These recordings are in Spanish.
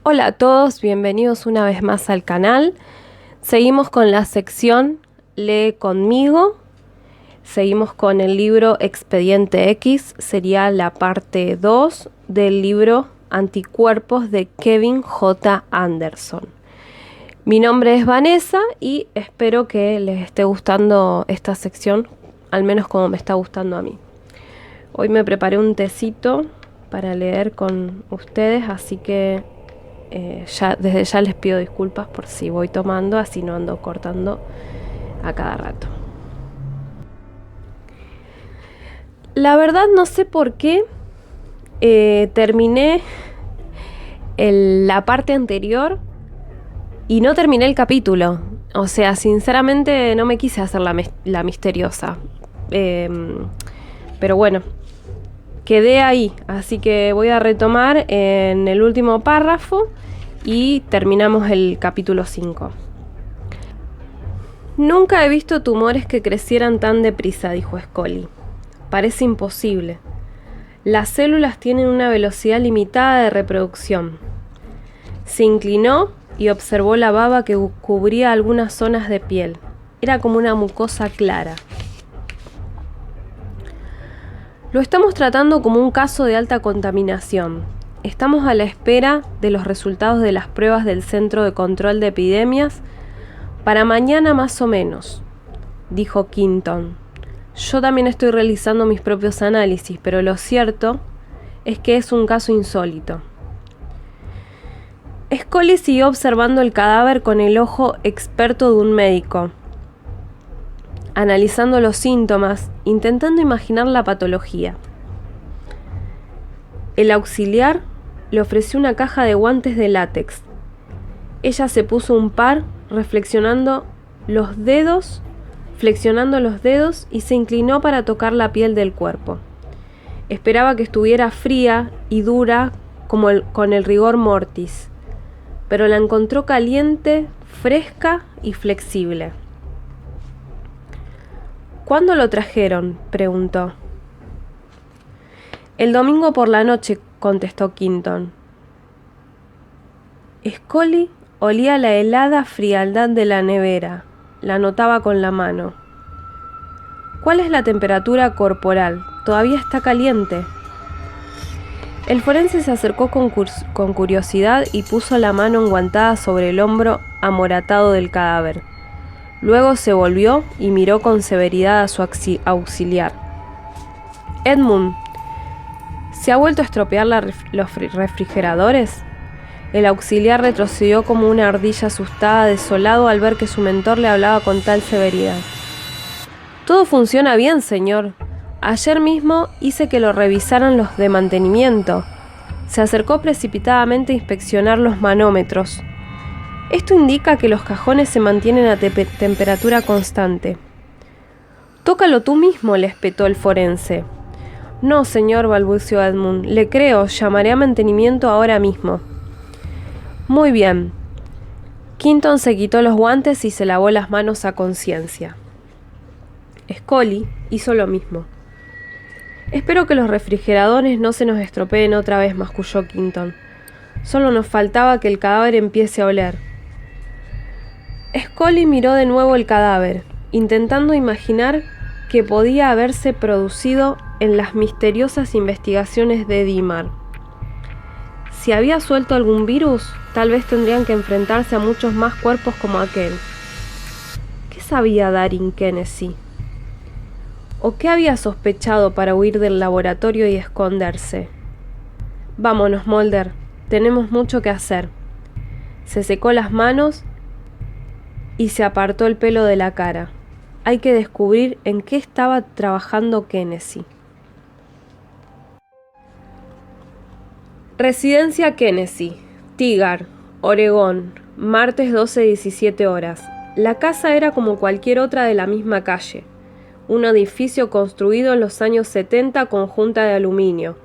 Hola a todos, bienvenidos una vez más al canal. Seguimos con la sección Lee conmigo. Seguimos con el libro Expediente X, sería la parte 2 del libro Anticuerpos de Kevin J. Anderson. Mi nombre es Vanessa y espero que les esté gustando esta sección, al menos como me está gustando a mí. Hoy me preparé un tecito para leer con ustedes, así que desde ya les pido disculpas por si voy tomando, así no ando cortando a cada rato. La verdad no sé por qué terminé la parte anterior y no terminé el capítulo. O sea, sinceramente no me quise hacer la misteriosa. Pero bueno, quedé ahí, así que voy a retomar en el último párrafo y terminamos el capítulo 5. Nunca he visto tumores que crecieran tan deprisa, dijo Scully. Parece imposible. Las células tienen una velocidad limitada de reproducción. Se inclinó y observó la baba que cubría algunas zonas de piel. Era como una mucosa clara. Lo estamos tratando como un caso de alta contaminación. Estamos a la espera de los resultados de las pruebas del Centro de Control de Epidemias para mañana más o menos, dijo Quinton. Yo también estoy realizando mis propios análisis, pero lo cierto es que es un caso insólito. Scully siguió observando el cadáver con el ojo experto de un médico, analizando los síntomas, intentando imaginar la patología. El auxiliar le ofreció una caja de guantes de látex. Ella se puso un par, flexionando los dedos y se inclinó para tocar la piel del cuerpo. Esperaba que estuviera fría y dura con el rigor mortis, pero la encontró caliente, fresca y flexible. ¿Cuándo lo trajeron?, preguntó. El domingo por la noche, contestó Quinton. Scully olía la helada frialdad de la nevera. La notaba con la mano. ¿Cuál es la temperatura corporal? Todavía está caliente. El forense se acercó con curiosidad y puso la mano enguantada sobre el hombro amoratado del cadáver. Luego se volvió y miró con severidad a su auxiliar. Edmund, ¿se ha vuelto a estropear los refrigeradores? El auxiliar retrocedió como una ardilla asustada, desolado al ver que su mentor le hablaba con tal severidad. Todo funciona bien, señor. Ayer mismo hice que lo revisaran los de mantenimiento. Se acercó precipitadamente a inspeccionar los manómetros. Esto indica que los cajones se mantienen a temperatura constante. Tócalo tú mismo, le espetó el forense. No, señor, balbuceó Edmund. Le creo, llamaré a mantenimiento ahora mismo. Muy bien. Quinton se quitó los guantes y se lavó las manos a conciencia. Scully hizo lo mismo. Espero que los refrigeradores no se nos estropeen otra vez, masculló Quinton. Solo nos faltaba que el cadáver empiece a oler. Scully miró de nuevo el cadáver, intentando imaginar qué podía haberse producido en las misteriosas investigaciones de Dimar. Si había suelto algún virus, tal vez tendrían que enfrentarse a muchos más cuerpos como aquel. ¿Qué sabía Darin Kennedy? ¿O qué había sospechado para huir del laboratorio y esconderse? Vámonos, Mulder, tenemos mucho que hacer. Se secó las manos y se apartó el pelo de la cara. Hay que descubrir en qué estaba trabajando Kennedy. Residencia Kennedy, Tigard, Oregón, martes 12:17 horas. La casa era como cualquier otra de la misma calle. Un edificio construido en los años 70 con junta de aluminio.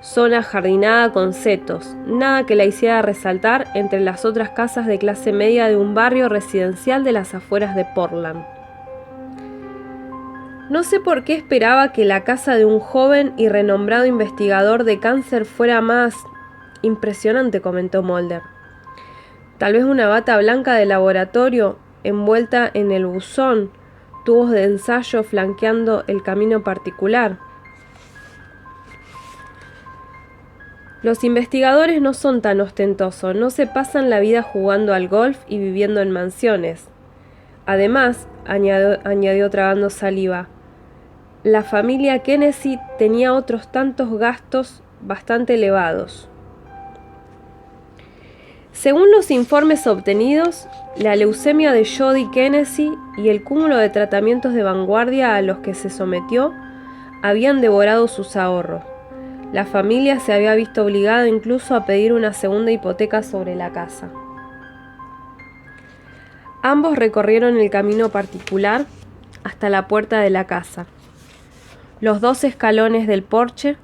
Zona jardinada con setos, nada que la hiciera resaltar entre las otras casas de clase media de un barrio residencial de las afueras de Portland. No sé por qué esperaba que la casa de un joven y renombrado investigador de cáncer fuera más Impresionante, comentó Mulder. Tal vez una bata blanca de laboratorio envuelta en el buzón, tubos de ensayo flanqueando el camino particular. Los investigadores no son tan ostentosos, no se pasan la vida jugando al golf y viviendo en mansiones. Además, añadió tragando saliva, la familia Kennedy tenía otros tantos gastos bastante elevados. Según los informes obtenidos, la leucemia de Jody Kennedy y el cúmulo de tratamientos de vanguardia a los que se sometió habían devorado sus ahorros. La familia se había visto obligada incluso a pedir una segunda hipoteca sobre la casa. Ambos recorrieron el camino particular hasta la puerta de la casa. Los 2 escalones del porche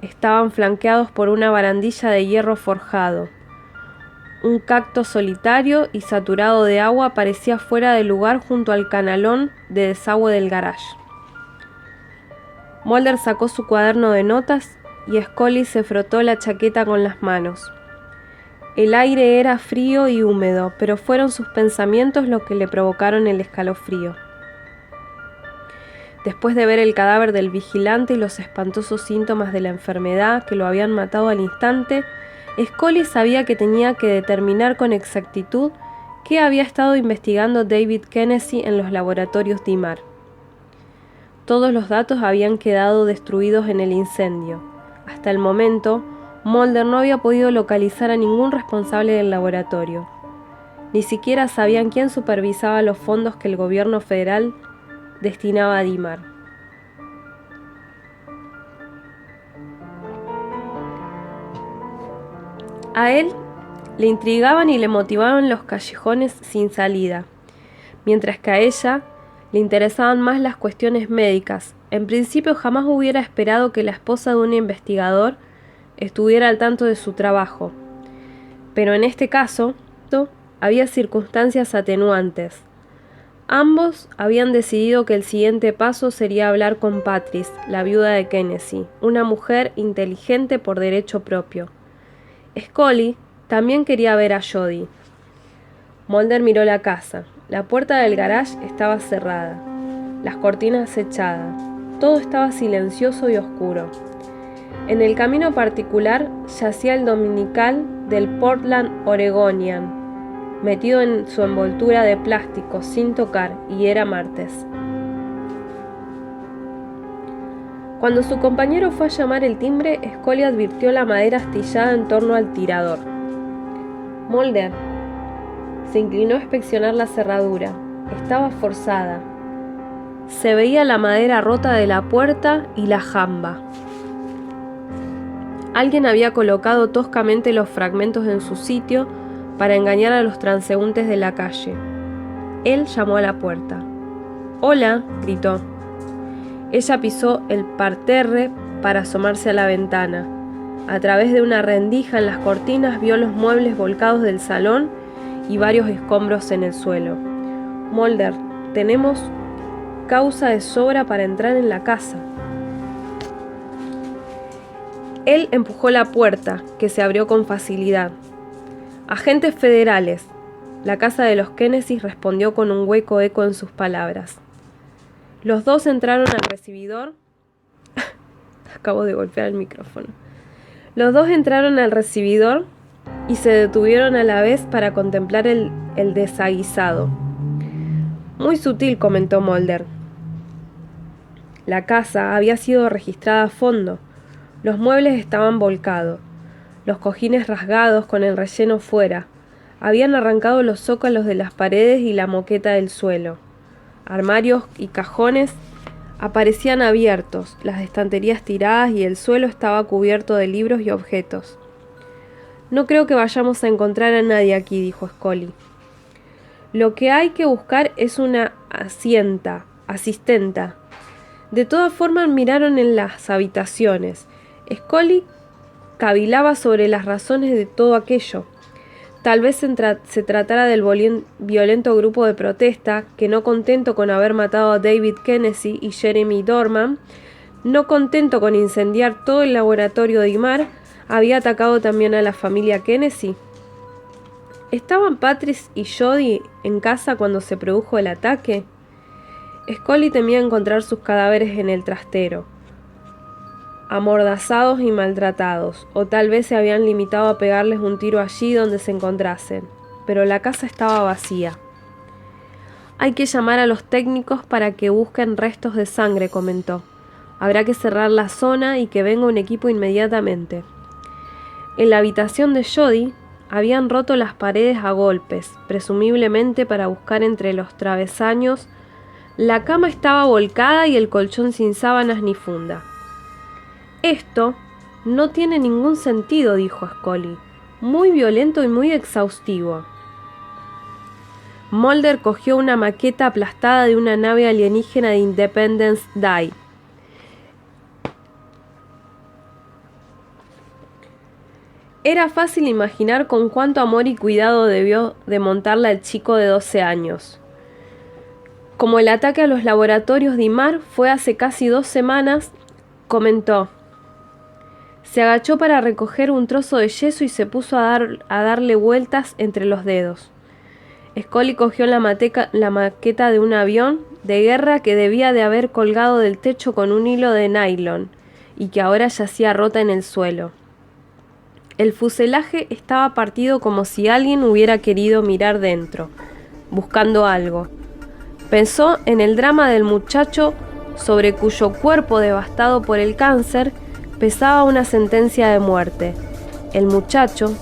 estaban flanqueados por una barandilla de hierro forjado. Un cacto solitario y saturado de agua parecía fuera de lugar junto al canalón de desagüe del garage. Mulder sacó su cuaderno de notas y Scully se frotó la chaqueta con las manos. El aire era frío y húmedo, pero fueron sus pensamientos los que le provocaron el escalofrío. Después de ver el cadáver del vigilante y los espantosos síntomas de la enfermedad que lo habían matado al instante, Scully sabía que tenía que determinar con exactitud qué había estado investigando David Kennedy en los laboratorios DIMAR. Todos los datos habían quedado destruidos en el incendio. Hasta el momento, Mulder no había podido localizar a ningún responsable del laboratorio. Ni siquiera sabían quién supervisaba los fondos que el gobierno federal destinaba a DIMAR. A él le intrigaban y le motivaban los callejones sin salida, mientras que a ella le interesaban más las cuestiones médicas. En principio jamás hubiera esperado que la esposa de un investigador estuviera al tanto de su trabajo, pero en este caso había circunstancias atenuantes. Ambos habían decidido que el siguiente paso sería hablar con Patrice, la viuda de Kennedy, una mujer inteligente por derecho propio. Scully también quería ver a Jody. Mulder miró la casa. La puerta del garage estaba cerrada, las cortinas echadas. Todo estaba silencioso y oscuro. En el camino particular yacía el dominical del Portland Oregonian, metido en su envoltura de plástico sin tocar, y era martes. Cuando su compañero fue a llamar el timbre, Scully advirtió la madera astillada en torno al tirador. Mulder se inclinó a inspeccionar la cerradura. Estaba forzada. Se veía la madera rota de la puerta y la jamba. Alguien había colocado toscamente los fragmentos en su sitio para engañar a los transeúntes de la calle. Él llamó a la puerta. «¡Hola!», gritó. Ella pisó el parterre para asomarse a la ventana. A través de una rendija en las cortinas vio los muebles volcados del salón y varios escombros en el suelo. «Mulder, tenemos causa de sobra para entrar en la casa». Él empujó la puerta, que se abrió con facilidad. «Agentes federales». La casa de los Kennedy respondió con un hueco eco en sus palabras. Los dos entraron al recibidor. Acabo de golpear el micrófono. Los dos entraron al recibidor y se detuvieron a la vez para contemplar el desaguisado. «Muy sutil», comentó Mulder. La casa había sido registrada a fondo. Los muebles estaban volcados, los cojines rasgados con el relleno fuera. Habían arrancado los zócalos de las paredes y la moqueta del suelo. Armarios y cajones aparecían abiertos, las estanterías tiradas y el suelo estaba cubierto de libros y objetos. «No creo que vayamos a encontrar a nadie aquí», dijo Scully. «Lo que hay que buscar es una asistenta». De todas formas miraron en las habitaciones. Scully cavilaba sobre las razones de todo aquello. Tal vez se tratara del violento grupo de protesta que, no contento con haber matado a David Kennedy y Jeremy Dorman, no contento con incendiar todo el laboratorio de DIMAR, ¿Había atacado también a la familia Kennedy? ¿Estaban Patrice y Jody en casa cuando se produjo el ataque? Scully temía encontrar sus cadáveres en el trastero, amordazados y maltratados, o tal vez se habían limitado a pegarles un tiro allí donde se encontrasen, pero la casa estaba vacía. Hay que llamar a los técnicos para que busquen restos de sangre, comentó. Habrá que cerrar la zona y que venga un equipo inmediatamente. En la habitación de Jody habían roto las paredes a golpes, presumiblemente para buscar entre los travesaños. La cama estaba volcada y el colchón sin sábanas ni funda. Esto no tiene ningún sentido, dijo Scully. Muy violento y muy exhaustivo. Mulder cogió una maqueta aplastada de una nave alienígena de Independence Day. Era fácil imaginar con cuánto amor y cuidado debió de montarla el chico de 12 años. Como el ataque a los laboratorios de Imar fue hace casi 2 semanas, comentó. Se agachó para recoger un trozo de yeso y se puso a darle vueltas entre los dedos. Scully cogió la maqueta de un avión de guerra que debía de haber colgado del techo con un hilo de nylon y que ahora yacía rota en el suelo. El fuselaje estaba partido como si alguien hubiera querido mirar dentro, buscando algo. Pensó en el drama del muchacho sobre cuyo cuerpo devastado por el cáncer pesaba una sentencia de muerte. El muchacho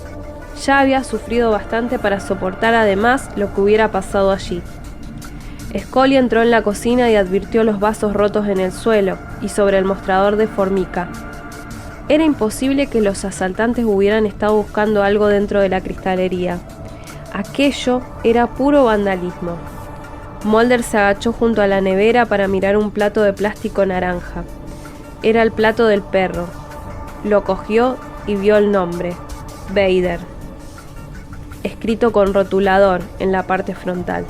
ya había sufrido bastante para soportar además lo que hubiera pasado allí. Scully entró en la cocina y advirtió los vasos rotos en el suelo y sobre el mostrador de formica. Era imposible que los asaltantes hubieran estado buscando algo dentro de la cristalería. Aquello era puro vandalismo. Mulder se agachó junto a la nevera para mirar un plato de plástico naranja. Era el plato del perro. Lo cogió y vio el nombre, Vader, escrito con rotulador en la parte frontal.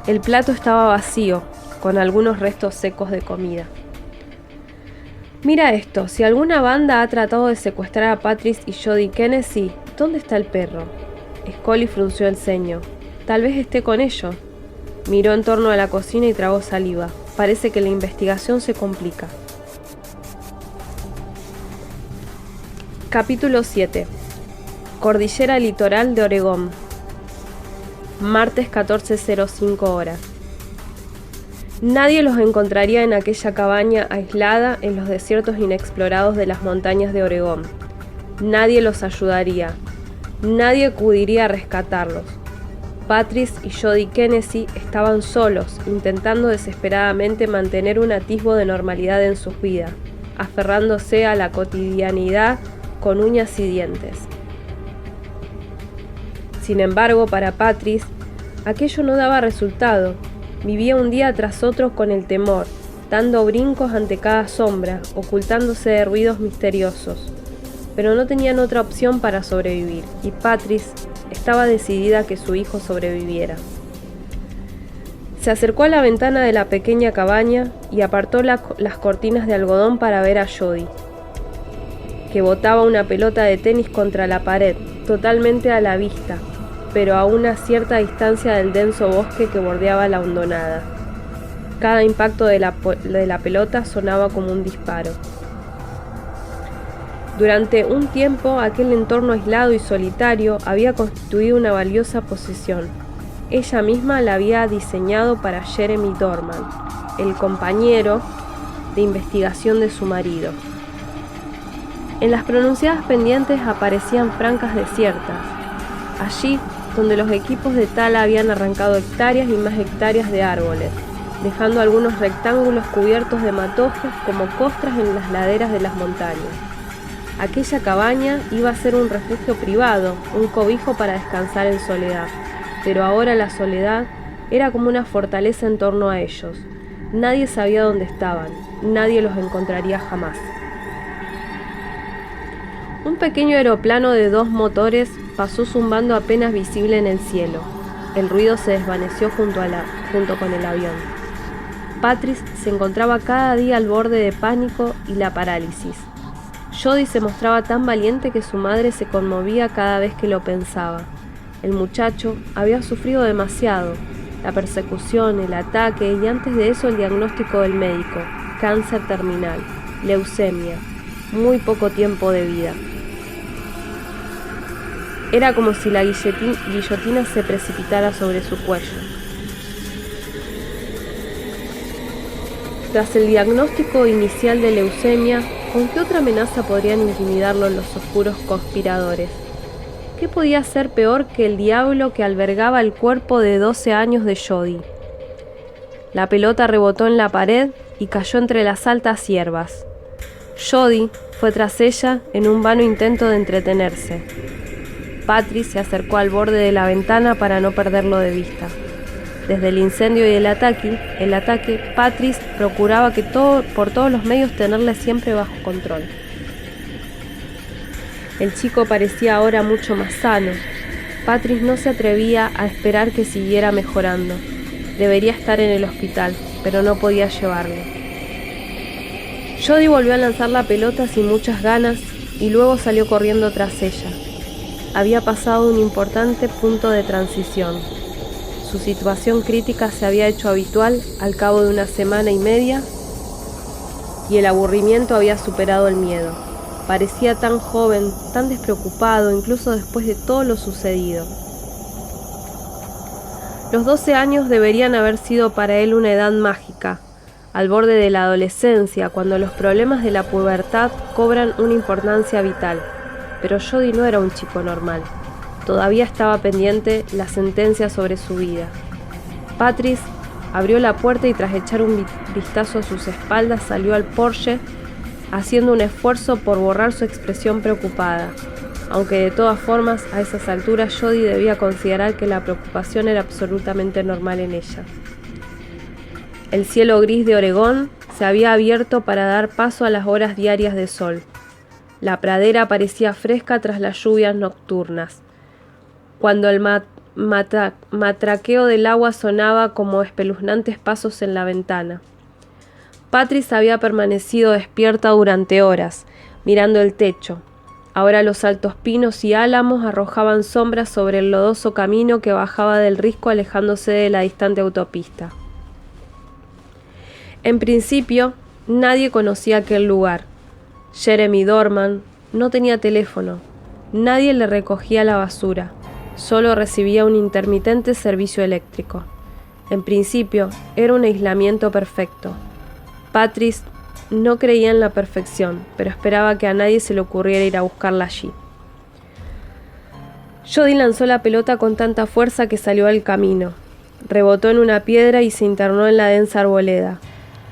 El plato estaba vacío, con algunos restos secos de comida. Mira esto, si alguna banda ha tratado de secuestrar a Patrice y Jody Kennedy, ¿dónde está el perro? Scully frunció el ceño. Tal vez esté con ellos. Miró en torno a la cocina y tragó saliva. Parece que la investigación se complica. Capítulo 7. Cordillera Litoral de Oregón. Martes 14:05 horas. Nadie los encontraría en aquella cabaña aislada en los desiertos inexplorados de las montañas de Oregón. Nadie los ayudaría. Nadie acudiría a rescatarlos. Patrice y Jody Kennedy estaban solos, intentando desesperadamente mantener un atisbo de normalidad en sus vidas, aferrándose a la cotidianidad con uñas y dientes. Sin embargo, para Patrice, aquello no daba resultado. Vivía un día tras otro con el temor, dando brincos ante cada sombra, ocultándose de ruidos misteriosos. Pero no tenían otra opción para sobrevivir, y Patrice estaba decidida a que su hijo sobreviviera. Se acercó a la ventana de la pequeña cabaña y apartó las cortinas de algodón para ver a Jody, que botaba una pelota de tenis contra la pared, totalmente a la vista, pero a una cierta distancia del denso bosque que bordeaba la hondonada. Cada impacto de la pelota sonaba como un disparo. Durante un tiempo, aquel entorno aislado y solitario había constituido una valiosa posesión. Ella misma la había diseñado para Jeremy Dorman, el compañero de investigación de su marido. En las pronunciadas pendientes aparecían francas desiertas. Allí, donde los equipos de tala habían arrancado hectáreas y más hectáreas de árboles, dejando algunos rectángulos cubiertos de matojos como costras en las laderas de las montañas. Aquella cabaña iba a ser un refugio privado, un cobijo para descansar en soledad, pero ahora la soledad era como una fortaleza en torno a ellos. Nadie sabía dónde estaban, nadie los encontraría jamás. Un pequeño aeroplano de 2 motores pasó zumbando apenas visible en el cielo. El ruido se desvaneció junto con el avión. Patrice se encontraba cada día al borde de pánico y la parálisis. Jody se mostraba tan valiente que su madre se conmovía cada vez que lo pensaba. El muchacho había sufrido demasiado, la persecución, el ataque y antes de eso el diagnóstico del médico, cáncer terminal, leucemia, muy poco tiempo de vida. Era como si la guillotina se precipitara sobre su cuello. Tras el diagnóstico inicial de leucemia, ¿con qué otra amenaza podrían intimidarlo los oscuros conspiradores? ¿Qué podía ser peor que el diablo que albergaba el cuerpo de 12 años de Jody? La pelota rebotó en la pared y cayó entre las altas hierbas. Jody fue tras ella en un vano intento de entretenerse. Patrice se acercó al borde de la ventana para no perderlo de vista. Desde el incendio y el ataque, Patrice procuraba por todos los medios tenerle siempre bajo control. El chico parecía ahora mucho más sano. Patrice no se atrevía a esperar que siguiera mejorando. Debería estar en el hospital, pero no podía llevarlo. Jody volvió a lanzar la pelota sin muchas ganas y luego salió corriendo tras ella. Había pasado un importante punto de transición. Su situación crítica se había hecho habitual al cabo de una semana y media y el aburrimiento había superado el miedo. Parecía tan joven, tan despreocupado, incluso después de todo lo sucedido. Los 12 años deberían haber sido para él una edad mágica, al borde de la adolescencia, cuando los problemas de la pubertad cobran una importancia vital. Pero Jody no era un chico normal. Todavía estaba pendiente la sentencia sobre su vida. Patrice abrió la puerta y tras echar un vistazo a sus espaldas salió al porche, haciendo un esfuerzo por borrar su expresión preocupada, aunque de todas formas a esas alturas Jody debía considerar que la preocupación era absolutamente normal en ella. El cielo gris de Oregón se había abierto para dar paso a las horas diarias de sol. La pradera parecía fresca tras las lluvias nocturnas. Cuando el matraqueo del agua sonaba como espeluznantes pasos en la ventana. Patrice había permanecido despierta durante horas, mirando el techo. Ahora los altos pinos y álamos arrojaban sombras sobre el lodoso camino que bajaba del risco alejándose de la distante autopista. En principio, nadie conocía aquel lugar. Jeremy Dorman no tenía teléfono. Nadie le recogía la basura. Solo recibía un intermitente servicio eléctrico. En principio, era un aislamiento perfecto. Patrice no creía en la perfección, pero esperaba que a nadie se le ocurriera ir a buscarla allí. Jody lanzó la pelota con tanta fuerza que salió al camino. Rebotó en una piedra y se internó en la densa arboleda.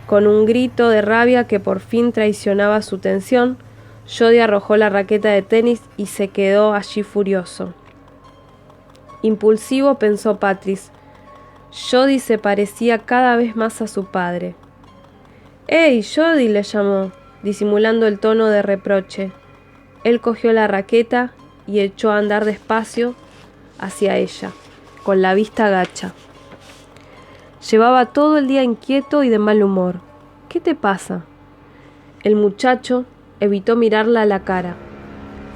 Con un grito de rabia que por fin traicionaba su tensión, Jody arrojó la raqueta de tenis y se quedó allí furioso. Impulsivo, pensó Patrice. Jody se parecía cada vez más a su padre. «¡Hey, Jody!», le llamó, disimulando el tono de reproche. Él cogió la raqueta y echó a andar despacio hacia ella, con la vista gacha. Llevaba todo el día inquieto y de mal humor. «¿Qué te pasa?». El muchacho evitó mirarla a la cara.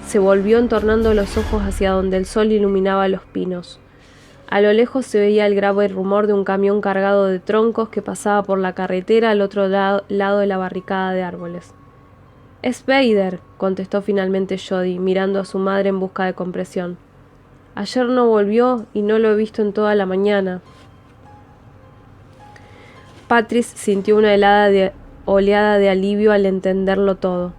Se volvió entornando los ojos hacia donde el sol iluminaba los pinos. A lo lejos se veía el grave rumor de un camión cargado de troncos que pasaba por la carretera al otro lado de la barricada de árboles. «Es Vader», contestó finalmente Jody, mirando a su madre en busca de comprensión. «Ayer no volvió y no lo he visto en toda la mañana». Patrice sintió una oleada de alivio al entenderlo todo.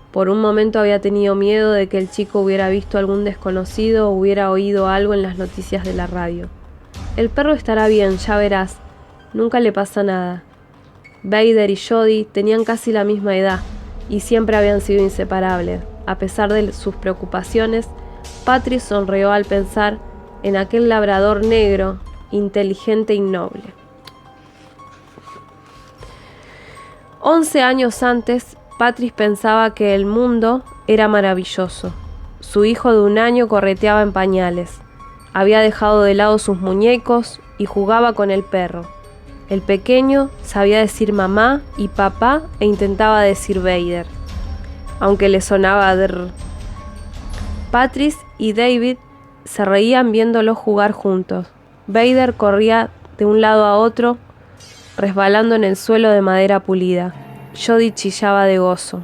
Por un momento había tenido miedo de que el chico hubiera visto a algún desconocido o hubiera oído algo en las noticias de la radio. «El perro estará bien, ya verás. Nunca le pasa nada». Vader y Jody tenían casi la misma edad y siempre habían sido inseparables. A pesar de sus preocupaciones, Patrice sonrió al pensar en aquel labrador negro, inteligente y noble. 11 años antes, Patrice pensaba que el mundo era maravilloso. Su hijo de 1 año correteaba en pañales. Había dejado de lado sus muñecos y jugaba con el perro. El pequeño sabía decir mamá y papá e intentaba decir Vader. aunque le sonaba drr. Patrice y David se reían viéndolo jugar juntos. Vader corría de un lado a otro, resbalando en el suelo de madera pulida. Jody chillaba de gozo.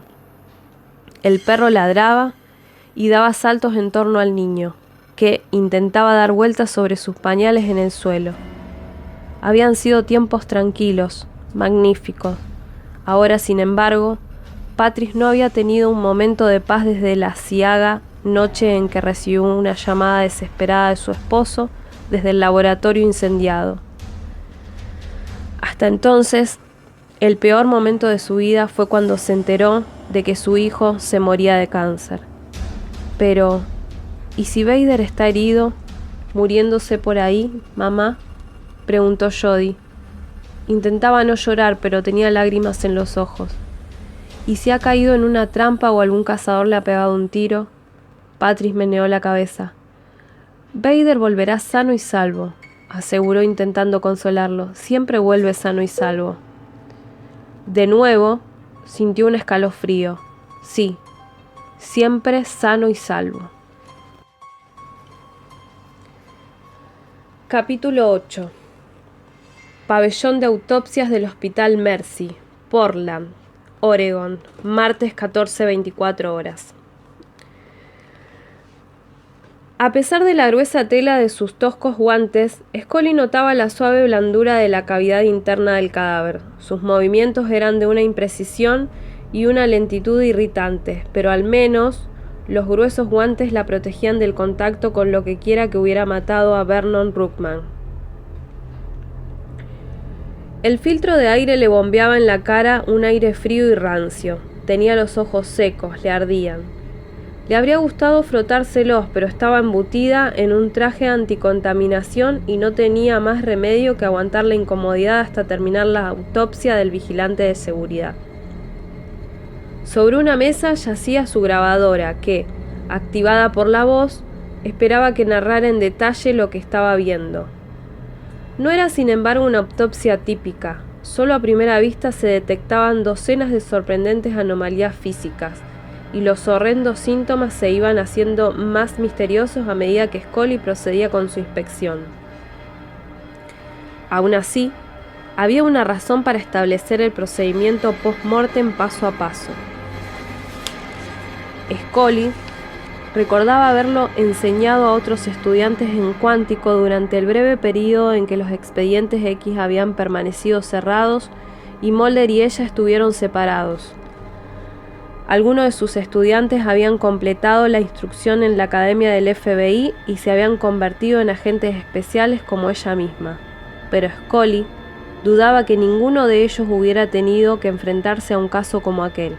El perro ladraba y daba saltos en torno al niño, que intentaba dar vueltas sobre sus pañales en el suelo. Habían sido tiempos tranquilos, magníficos. Ahora, sin embargo, Patrice no había tenido un momento de paz desde la aciaga noche en que recibió una llamada desesperada de su esposo desde el laboratorio incendiado. Hasta entonces, el peor momento de su vida fue cuando se enteró de que su hijo se moría de cáncer. Pero, ¿y si Vader está herido, muriéndose por ahí, mamá?, preguntó Jody. Intentaba no llorar, pero tenía lágrimas en los ojos. ¿Y si ha caído en una trampa o algún cazador le ha pegado un tiro? Patrice meneó la cabeza. Vader volverá sano y salvo, aseguró intentando consolarlo. Siempre vuelve sano y salvo. De nuevo, sintió un escalofrío. Sí, siempre sano y salvo. Capítulo 8. Pabellón de autopsias del Hospital Mercy, Portland, Oregon, martes 14:24 horas. A pesar de la gruesa tela de sus toscos guantes, Scully notaba la suave blandura de la cavidad interna del cadáver. Sus movimientos eran de una imprecisión y una lentitud irritantes, pero al menos los gruesos guantes la protegían del contacto con lo que quiera que hubiera matado a Vernon Ruckman. El filtro de aire le bombeaba en la cara un aire frío y rancio. Tenía los ojos secos, le ardían. Le habría gustado frotárselos, pero estaba embutida en un traje anticontaminación y no tenía más remedio que aguantar la incomodidad hasta terminar la autopsia del vigilante de seguridad. Sobre una mesa yacía su grabadora que, activada por la voz, esperaba que narrara en detalle lo que estaba viendo. No era, sin embargo, una autopsia típica. Solo a primera vista se detectaban docenas de sorprendentes anomalías físicas, y los horrendos síntomas se iban haciendo más misteriosos a medida que Scully procedía con su inspección. Aún así, había una razón para establecer el procedimiento post-mortem paso a paso. Scully recordaba haberlo enseñado a otros estudiantes en cuántico durante el breve periodo en que los expedientes X habían permanecido cerrados y Mulder y ella estuvieron separados. Algunos de sus estudiantes habían completado la instrucción en la academia del FBI y se habían convertido en agentes especiales como ella misma. Pero Scully dudaba que ninguno de ellos hubiera tenido que enfrentarse a un caso como aquel.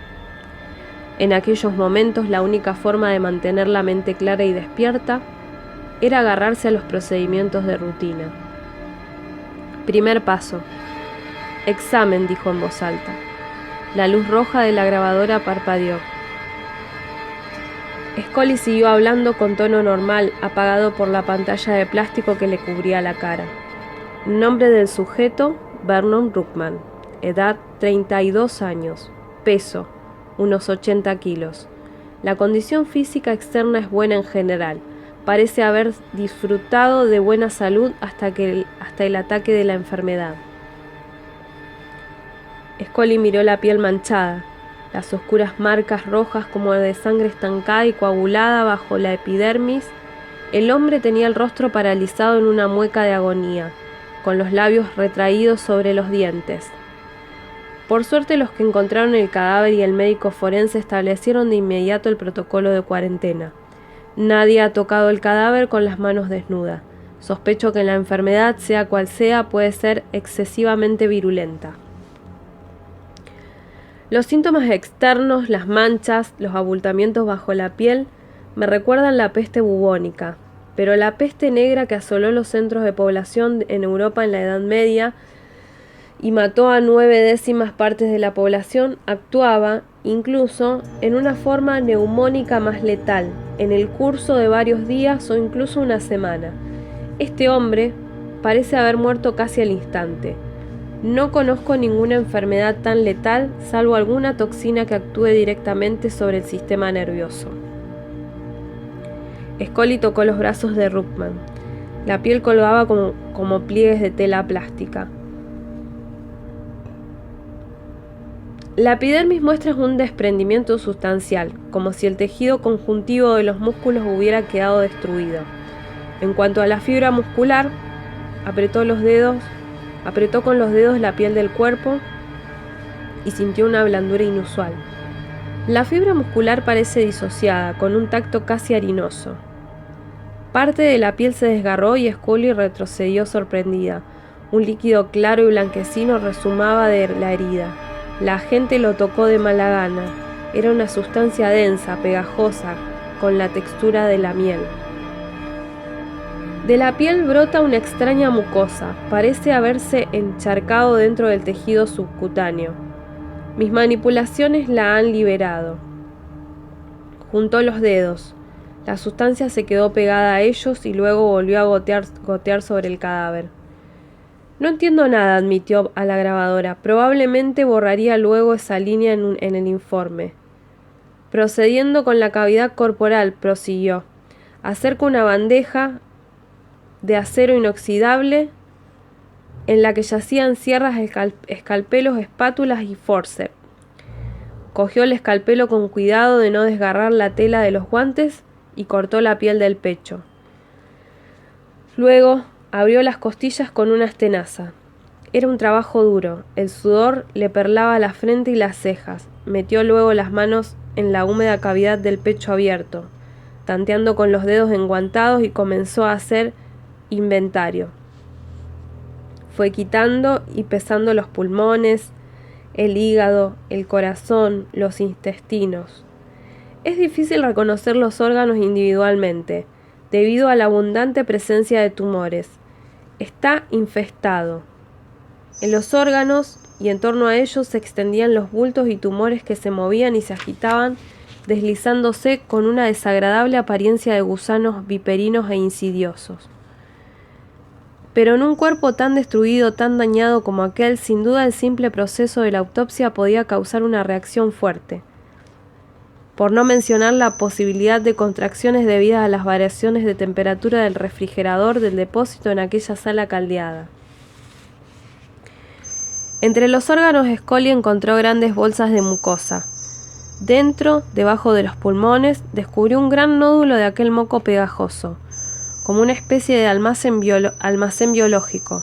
En aquellos momentos, la única forma de mantener la mente clara y despierta era agarrarse a los procedimientos de rutina. Primer paso. Examen, dijo en voz alta. La luz roja de la grabadora parpadeó. Scully siguió hablando con tono normal, apagado por la pantalla de plástico que le cubría la cara. Nombre del sujeto, Vernon Ruckman. Edad, 32 años. Peso, unos 80 kilos. La condición física externa es buena en general. Parece haber disfrutado de buena salud hasta el ataque de la enfermedad. Scully miró la piel manchada, las oscuras marcas rojas como de sangre estancada y coagulada bajo la epidermis. El hombre tenía el rostro paralizado en una mueca de agonía, con los labios retraídos sobre los dientes. Por suerte, los que encontraron el cadáver y el médico forense establecieron de inmediato el protocolo de cuarentena. Nadie ha tocado el cadáver con las manos desnudas. Sospecho que la enfermedad, sea cual sea, puede ser excesivamente virulenta. Los síntomas externos, las manchas, los abultamientos bajo la piel, me recuerdan la peste bubónica, pero la peste negra que asoló los centros de población en Europa en la Edad Media y mató a 9/10 partes de la población actuaba, incluso, en una forma neumónica más letal, en el curso de varios días o incluso una semana. Este hombre parece haber muerto casi al instante. No conozco ninguna enfermedad tan letal, salvo alguna toxina que actúe directamente sobre el sistema nervioso. Scully tocó los brazos de Ruckman. La piel colgaba como pliegues de tela plástica. La epidermis muestra un desprendimiento sustancial, como si el tejido conjuntivo de los músculos hubiera quedado destruido. En cuanto a la fibra muscular, apretó con los dedos la piel del cuerpo y sintió una blandura inusual. La fibra muscular parece disociada, con un tacto casi harinoso. Parte de la piel se desgarró y Scully retrocedió sorprendida. Un líquido claro y blanquecino resumaba de la herida. La gente lo tocó de mala gana. Era una sustancia densa, pegajosa, con la textura de la miel. De la piel brota una extraña mucosa. Parece haberse encharcado dentro del tejido subcutáneo. Mis manipulaciones la han liberado. Juntó los dedos. La sustancia se quedó pegada a ellos y luego volvió a gotear sobre el cadáver. No entiendo nada, admitió a la grabadora. Probablemente borraría luego esa línea en el informe. Procediendo con la cavidad corporal, prosiguió. Acerca una bandeja de acero inoxidable en la que yacían sierras, escalpelos, espátulas y forceps. Cogió el escalpelo con cuidado de no desgarrar la tela de los guantes y cortó la piel del pecho. Luego abrió las costillas con una tenaza. Era un trabajo duro. El sudor le perlaba la frente y las cejas. Metió luego las manos en la húmeda cavidad del pecho abierto, tanteando con los dedos enguantados, y comenzó a hacer inventario. Fue quitando y pesando los pulmones, el hígado, el corazón, los intestinos. Es difícil reconocer los órganos individualmente, debido a la abundante presencia de tumores. Está infestado. En los órganos y en torno a ellos se extendían los bultos y tumores que se movían y se agitaban, deslizándose con una desagradable apariencia de gusanos viperinos e insidiosos. Pero en un cuerpo tan destruido, tan dañado como aquel, sin duda el simple proceso de la autopsia podía causar una reacción fuerte. Por no mencionar la posibilidad de contracciones debidas a las variaciones de temperatura del refrigerador del depósito en aquella sala caldeada. Entre los órganos, Scully encontró grandes bolsas de mucosa. Dentro, debajo de los pulmones, descubrió un gran nódulo de aquel moco pegajoso, como una especie de almacén biológico.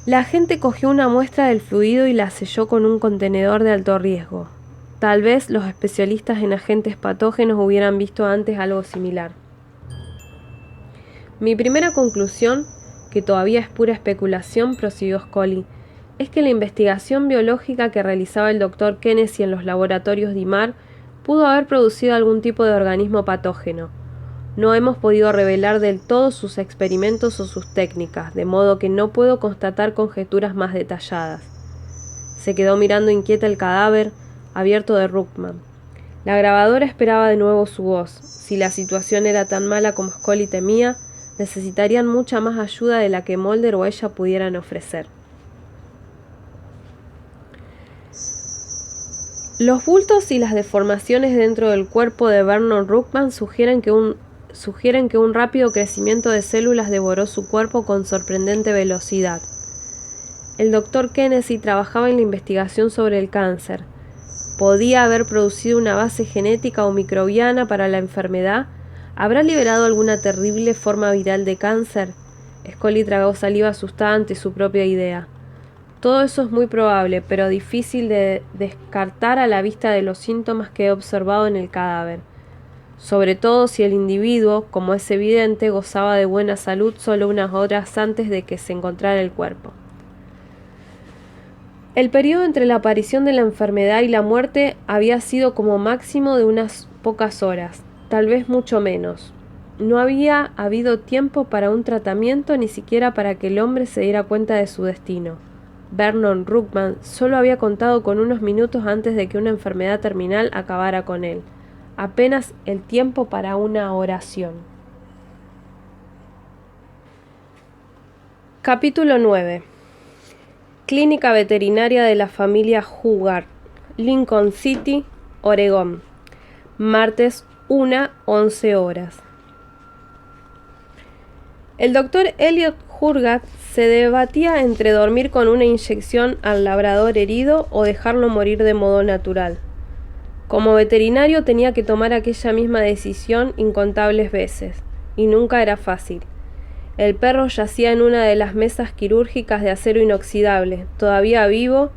La agente cogió una muestra del fluido y la selló con un contenedor de alto riesgo. Tal vez los especialistas en agentes patógenos hubieran visto antes algo similar. Mi primera conclusión, que todavía es pura especulación, prosiguió Scully, es que la investigación biológica que realizaba el Dr. Kennedy en los laboratorios DIMAR pudo haber producido algún tipo de organismo patógeno. No hemos podido revelar del todo sus experimentos o sus técnicas, de modo que no puedo constatar conjeturas más detalladas. Se quedó mirando inquieta el cadáver abierto de Ruckman. La grabadora esperaba de nuevo su voz. Si la situación era tan mala como Scully temía, necesitarían mucha más ayuda de la que Mulder o ella pudieran ofrecer. Los bultos y las deformaciones dentro del cuerpo de Vernon Ruckman sugieren que un rápido crecimiento de células devoró su cuerpo con sorprendente velocidad. El Dr. Kennedy trabajaba en la investigación sobre el cáncer. ¿Podía haber producido una base genética o microbiana para la enfermedad? ¿Habrá liberado alguna terrible forma viral de cáncer? Scully tragó saliva asustada ante su propia idea. Todo eso es muy probable, pero difícil de descartar a la vista de los síntomas que he observado en el cadáver. Sobre todo si el individuo, como es evidente, gozaba de buena salud solo unas horas antes de que se encontrara el cuerpo. El periodo entre la aparición de la enfermedad y la muerte había sido como máximo de unas pocas horas, tal vez mucho menos. No había habido tiempo para un tratamiento, ni siquiera para que el hombre se diera cuenta de su destino. Vernon Ruckman solo había contado con unos minutos antes de que una enfermedad terminal acabara con él. Apenas el tiempo para una oración. Capítulo 9. Clínica veterinaria de la familia Hubbard, Lincoln City, Oregón. Martes 1:11 horas. El doctor Elliot Hurgat se debatía entre dormir con una inyección al labrador herido o dejarlo morir de modo natural. Como veterinario tenía que tomar aquella misma decisión incontables veces, y nunca era fácil. El perro yacía en una de las mesas quirúrgicas de acero inoxidable, todavía vivo,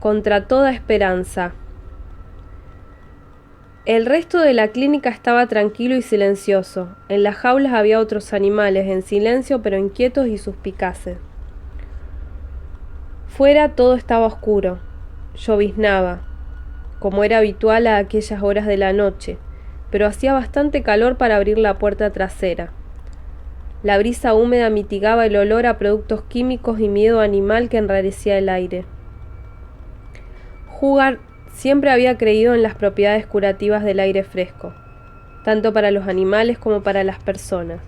contra toda esperanza. El resto de la clínica estaba tranquilo y silencioso. En las jaulas había otros animales, en silencio pero inquietos y suspicaces. Fuera todo estaba oscuro. Lloviznaba, como era habitual a aquellas horas de la noche, pero hacía bastante calor para abrir la puerta trasera. La brisa húmeda mitigaba el olor a productos químicos y miedo animal que enrarecía el aire. Hubbard siempre había creído en las propiedades curativas del aire fresco, tanto para los animales como para las personas.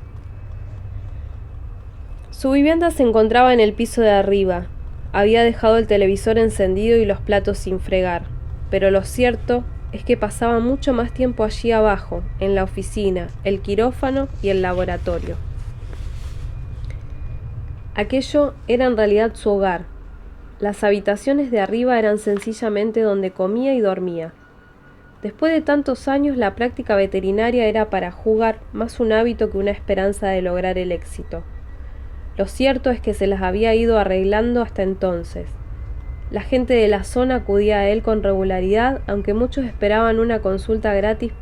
Su vivienda se encontraba en el piso de arriba. Había dejado el televisor encendido y los platos sin fregar, pero lo cierto es que pasaba mucho más tiempo allí abajo, en la oficina, el quirófano y el laboratorio. Aquello era en realidad su hogar. Las habitaciones de arriba eran sencillamente donde comía y dormía. Después de tantos años, la práctica veterinaria era para Hubbard más un hábito que una esperanza de lograr el éxito. Lo cierto es que se las había ido arreglando hasta entonces. La gente de la zona acudía a él con regularidad, aunque muchos esperaban una consulta gratis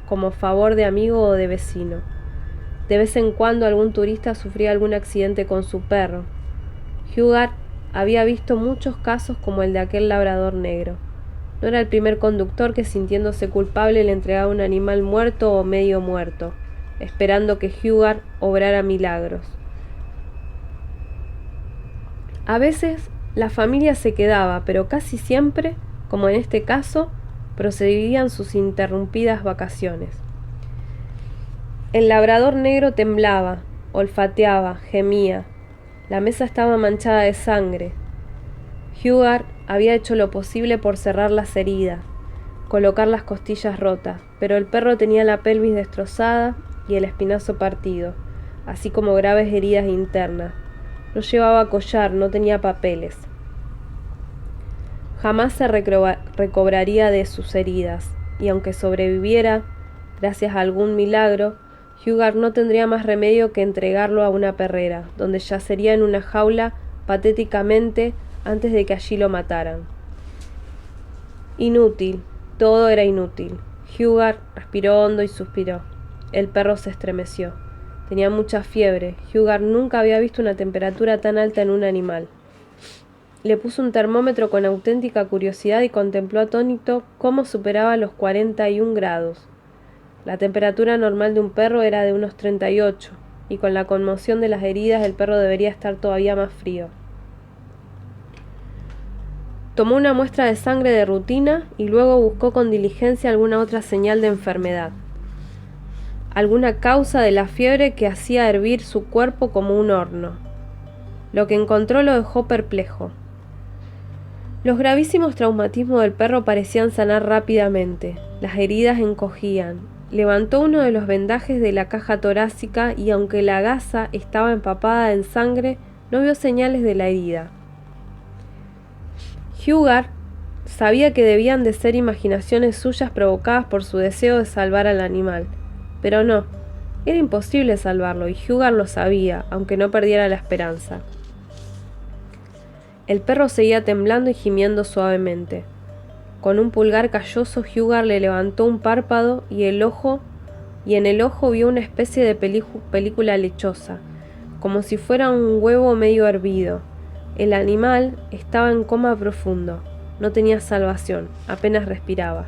como favor de amigo o de vecino. De vez en cuando algún turista sufría algún accidente con su perro. Hubbard había visto muchos casos como el de aquel labrador negro. No era el primer conductor que, sintiéndose culpable, le entregaba un animal muerto o medio muerto, esperando que Hubbard obrara milagros. A veces la familia se quedaba, pero casi siempre, como en este caso, procedían sus interrumpidas vacaciones. El labrador negro temblaba, olfateaba, gemía. La mesa estaba manchada de sangre. Hubbard había hecho lo posible por cerrar las heridas, colocar las costillas rotas, pero el perro tenía la pelvis destrozada y el espinazo partido, así como graves heridas internas. No llevaba collar, no tenía papeles. Jamás se recobraría de sus heridas, y aunque sobreviviera, gracias a algún milagro, Hubbard no tendría más remedio que entregarlo a una perrera, donde yacería en una jaula patéticamente antes de que allí lo mataran. Inútil, todo era inútil. Hubbard respiró hondo y suspiró. El perro se estremeció. Tenía mucha fiebre. Hubbard nunca había visto una temperatura tan alta en un animal. Le puso un termómetro con auténtica curiosidad y contempló atónito cómo superaba los 41 grados. La temperatura normal de un perro era de unos 38, y con la conmoción de las heridas el perro debería estar todavía más frío. Tomó una muestra de sangre de rutina y luego buscó con diligencia alguna otra señal de enfermedad, alguna causa de la fiebre que hacía hervir su cuerpo como un horno. Lo que encontró lo dejó perplejo. Los gravísimos traumatismos del perro parecían sanar rápidamente. Las heridas encogían. Levantó uno de los vendajes de la caja torácica y, aunque la gasa estaba empapada en sangre, no vio señales de la herida. Hubbard sabía que debían de ser imaginaciones suyas provocadas por su deseo de salvar al animal, pero no, era imposible salvarlo y Hubbard lo sabía, aunque no perdiera la esperanza. El perro seguía temblando y gimiendo suavemente. Con un pulgar calloso, Hubbard le levantó un párpado y en el ojo vio una especie de película lechosa, como si fuera un huevo medio hervido. El animal estaba en coma profundo, no tenía salvación, apenas respiraba.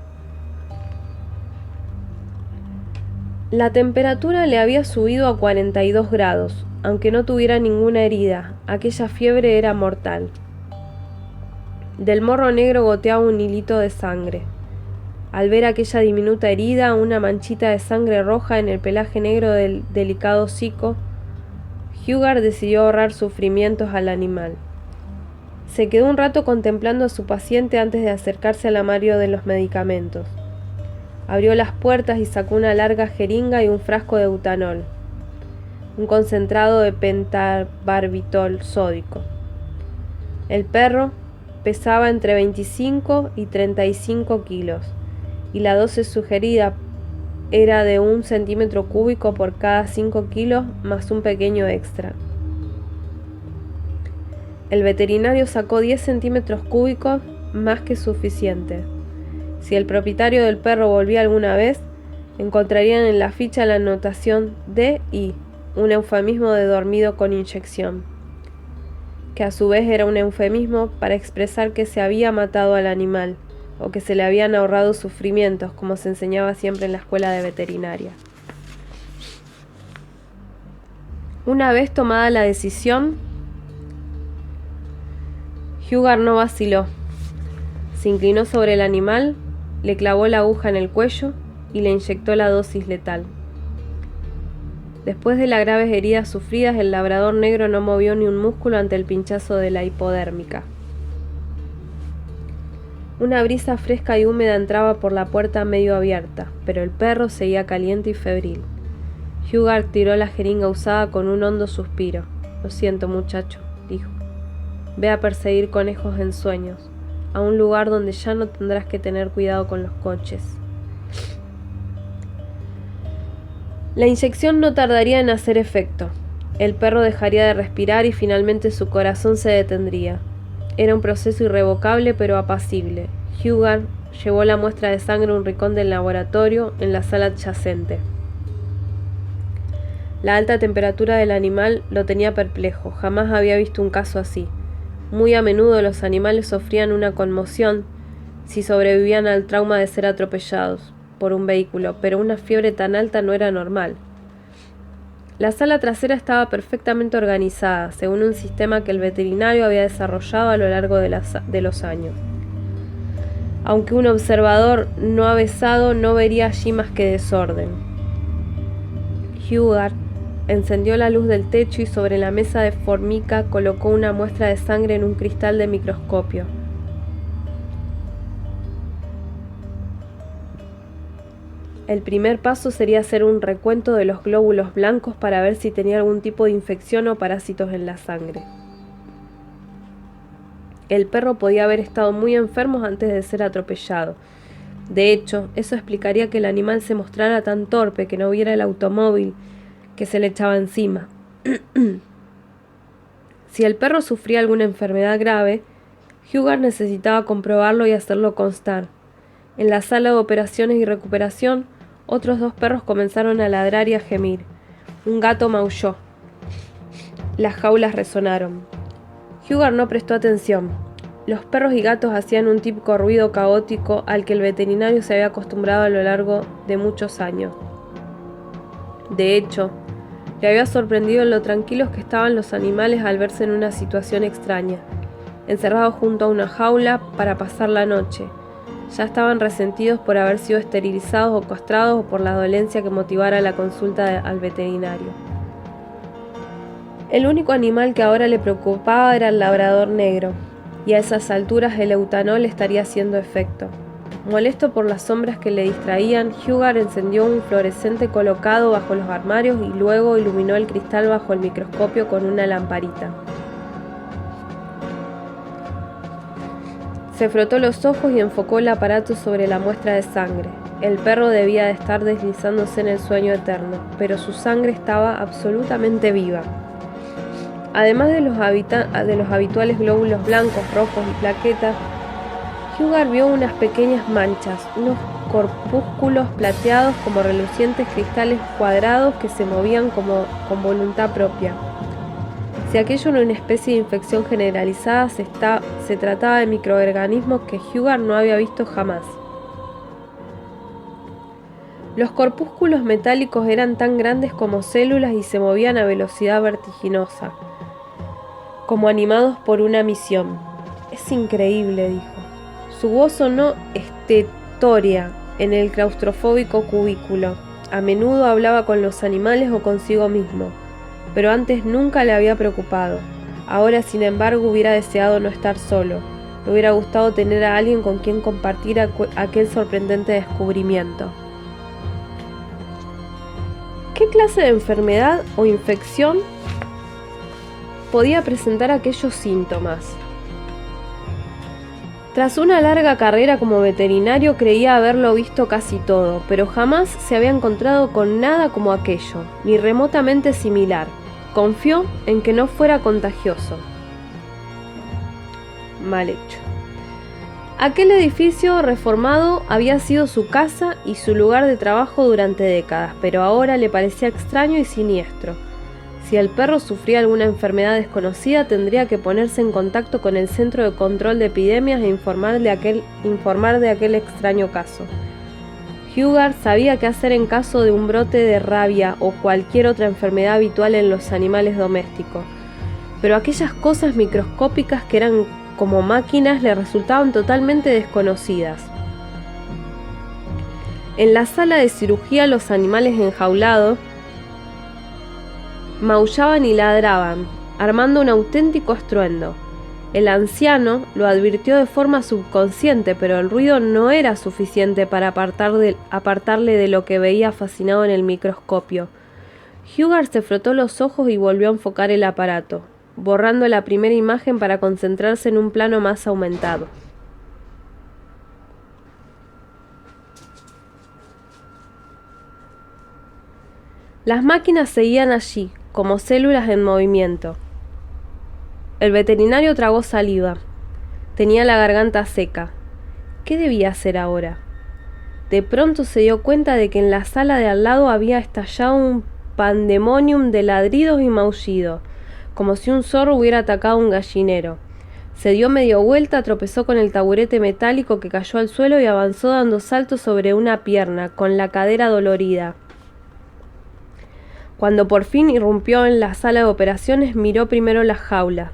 La temperatura le había subido a 42 grados, aunque no tuviera ninguna herida, aquella fiebre era mortal. Del morro negro goteaba un hilito de sangre. Al ver aquella diminuta herida, una manchita de sangre roja en el pelaje negro del delicado hocico, Hubbard decidió ahorrar sufrimientos al animal. Se quedó un rato contemplando a su paciente antes de acercarse al armario de los medicamentos. Abrió las puertas y sacó una larga jeringa y un frasco de butanol, un concentrado de pentabarbitol sódico. El perro pesaba entre 25 y 35 kilos, y la dosis sugerida era de 1 centímetro cúbico por cada 5 kilos más un pequeño extra. El veterinario sacó 10 centímetros cúbicos, más que suficiente. Si el propietario del perro volvía alguna vez, encontrarían en la ficha la anotación DI, un eufemismo de dormido con inyección, que a su vez era un eufemismo para expresar que se había matado al animal, o que se le habían ahorrado sufrimientos, como se enseñaba siempre en la escuela de veterinaria. Una vez tomada la decisión, Hughard no vaciló. Se inclinó sobre el animal, le clavó la aguja en el cuello y le inyectó la dosis letal. Después de las graves heridas sufridas, el labrador negro no movió ni un músculo ante el pinchazo de la hipodérmica. Una brisa fresca y húmeda entraba por la puerta medio abierta, pero el perro seguía caliente y febril. Hughard tiró la jeringa usada con un hondo suspiro. «Lo siento, muchacho», dijo. «Ve a perseguir conejos en sueños, a un lugar donde ya no tendrás que tener cuidado con los coches». La inyección no tardaría en hacer efecto. El perro dejaría de respirar y finalmente su corazón se detendría. Era un proceso irrevocable pero apacible. Hughard llevó la muestra de sangre a un rincón del laboratorio en la sala adyacente. La alta temperatura del animal lo tenía perplejo. Jamás había visto un caso así. Muy a menudo los animales sufrían una conmoción si sobrevivían al trauma de ser atropellados por un vehículo, pero una fiebre tan alta no era normal. La sala trasera estaba perfectamente organizada, según un sistema que el veterinario había desarrollado a lo largo de los años. Aunque un observador no avesado no vería allí más que desorden. Hughard encendió la luz del techo y sobre la mesa de formica colocó una muestra de sangre en un cristal de microscopio. El primer paso sería hacer un recuento de los glóbulos blancos para ver si tenía algún tipo de infección o parásitos en la sangre. El perro podía haber estado muy enfermo antes de ser atropellado. De hecho, eso explicaría que el animal se mostrara tan torpe, que no viera el automóvil que se le echaba encima. Si el perro sufría alguna enfermedad grave, Hughard necesitaba comprobarlo y hacerlo constar. En la sala de operaciones y recuperación, otros 2 perros comenzaron a ladrar y a gemir. Un gato maulló. Las jaulas resonaron. Hughard no prestó atención. Los perros y gatos hacían un típico ruido caótico al que el veterinario se había acostumbrado a lo largo de muchos años. De hecho, le había sorprendido lo tranquilos que estaban los animales al verse en una situación extraña, encerrados junto a una jaula para pasar la noche. Ya estaban resentidos por haber sido esterilizados o castrados o por la dolencia que motivara la consulta al veterinario. El único animal que ahora le preocupaba era el labrador negro, y a esas alturas el eutanol estaría haciendo efecto. Molesto por las sombras que le distraían, Hughard encendió un fluorescente colocado bajo los armarios y luego iluminó el cristal bajo el microscopio con una lamparita. Se frotó los ojos y enfocó el aparato sobre la muestra de sangre. El perro debía de estar deslizándose en el sueño eterno, pero su sangre estaba absolutamente viva. Además de los habituales glóbulos blancos, rojos y plaquetas, Hughard vio unas pequeñas manchas, unos corpúsculos plateados como relucientes cristales cuadrados que se movían con voluntad propia. Si aquello era una especie de infección generalizada, se trataba de microorganismos que Hughard no había visto jamás. Los corpúsculos metálicos eran tan grandes como células y se movían a velocidad vertiginosa, como animados por una misión. «Es increíble», dijo. Su voz sonó estertórea en el claustrofóbico cubículo. A menudo hablaba con los animales o consigo mismo, pero antes nunca le había preocupado. Ahora, sin embargo, hubiera deseado no estar solo. Le hubiera gustado tener a alguien con quien compartir aquel sorprendente descubrimiento. ¿Qué clase de enfermedad o infección podía presentar aquellos síntomas? Tras una larga carrera como veterinario creía haberlo visto casi todo, pero jamás se había encontrado con nada como aquello, ni remotamente similar. Confió en que no fuera contagioso. Mal hecho. Aquel edificio reformado había sido su casa y su lugar de trabajo durante décadas, pero ahora le parecía extraño y siniestro. Si el perro sufría alguna enfermedad desconocida, tendría que ponerse en contacto con el Centro de Control de Epidemias e informar de aquel extraño caso. Hughard sabía qué hacer en caso de un brote de rabia o cualquier otra enfermedad habitual en los animales domésticos, pero aquellas cosas microscópicas que eran como máquinas le resultaban totalmente desconocidas. En la sala de cirugía, los animales enjaulados maullaban y ladraban, armando un auténtico estruendo. El anciano lo advirtió de forma subconsciente, pero el ruido no era suficiente para apartarle de lo que veía fascinado en el microscopio. Hughard se frotó los ojos y volvió a enfocar el aparato, borrando la primera imagen para concentrarse en un plano más aumentado. Las máquinas seguían allí, como células en movimiento. El veterinario tragó saliva. Tenía la garganta seca. ¿Qué debía hacer ahora? De pronto se dio cuenta de que en la sala de al lado había estallado un pandemonium de ladridos y maullidos, como si un zorro hubiera atacado un gallinero. Se dio medio vuelta, tropezó con el taburete metálico que cayó al suelo y avanzó dando saltos sobre una pierna, con la cadera dolorida. Cuando por fin irrumpió en la sala de operaciones, miró primero la jaula.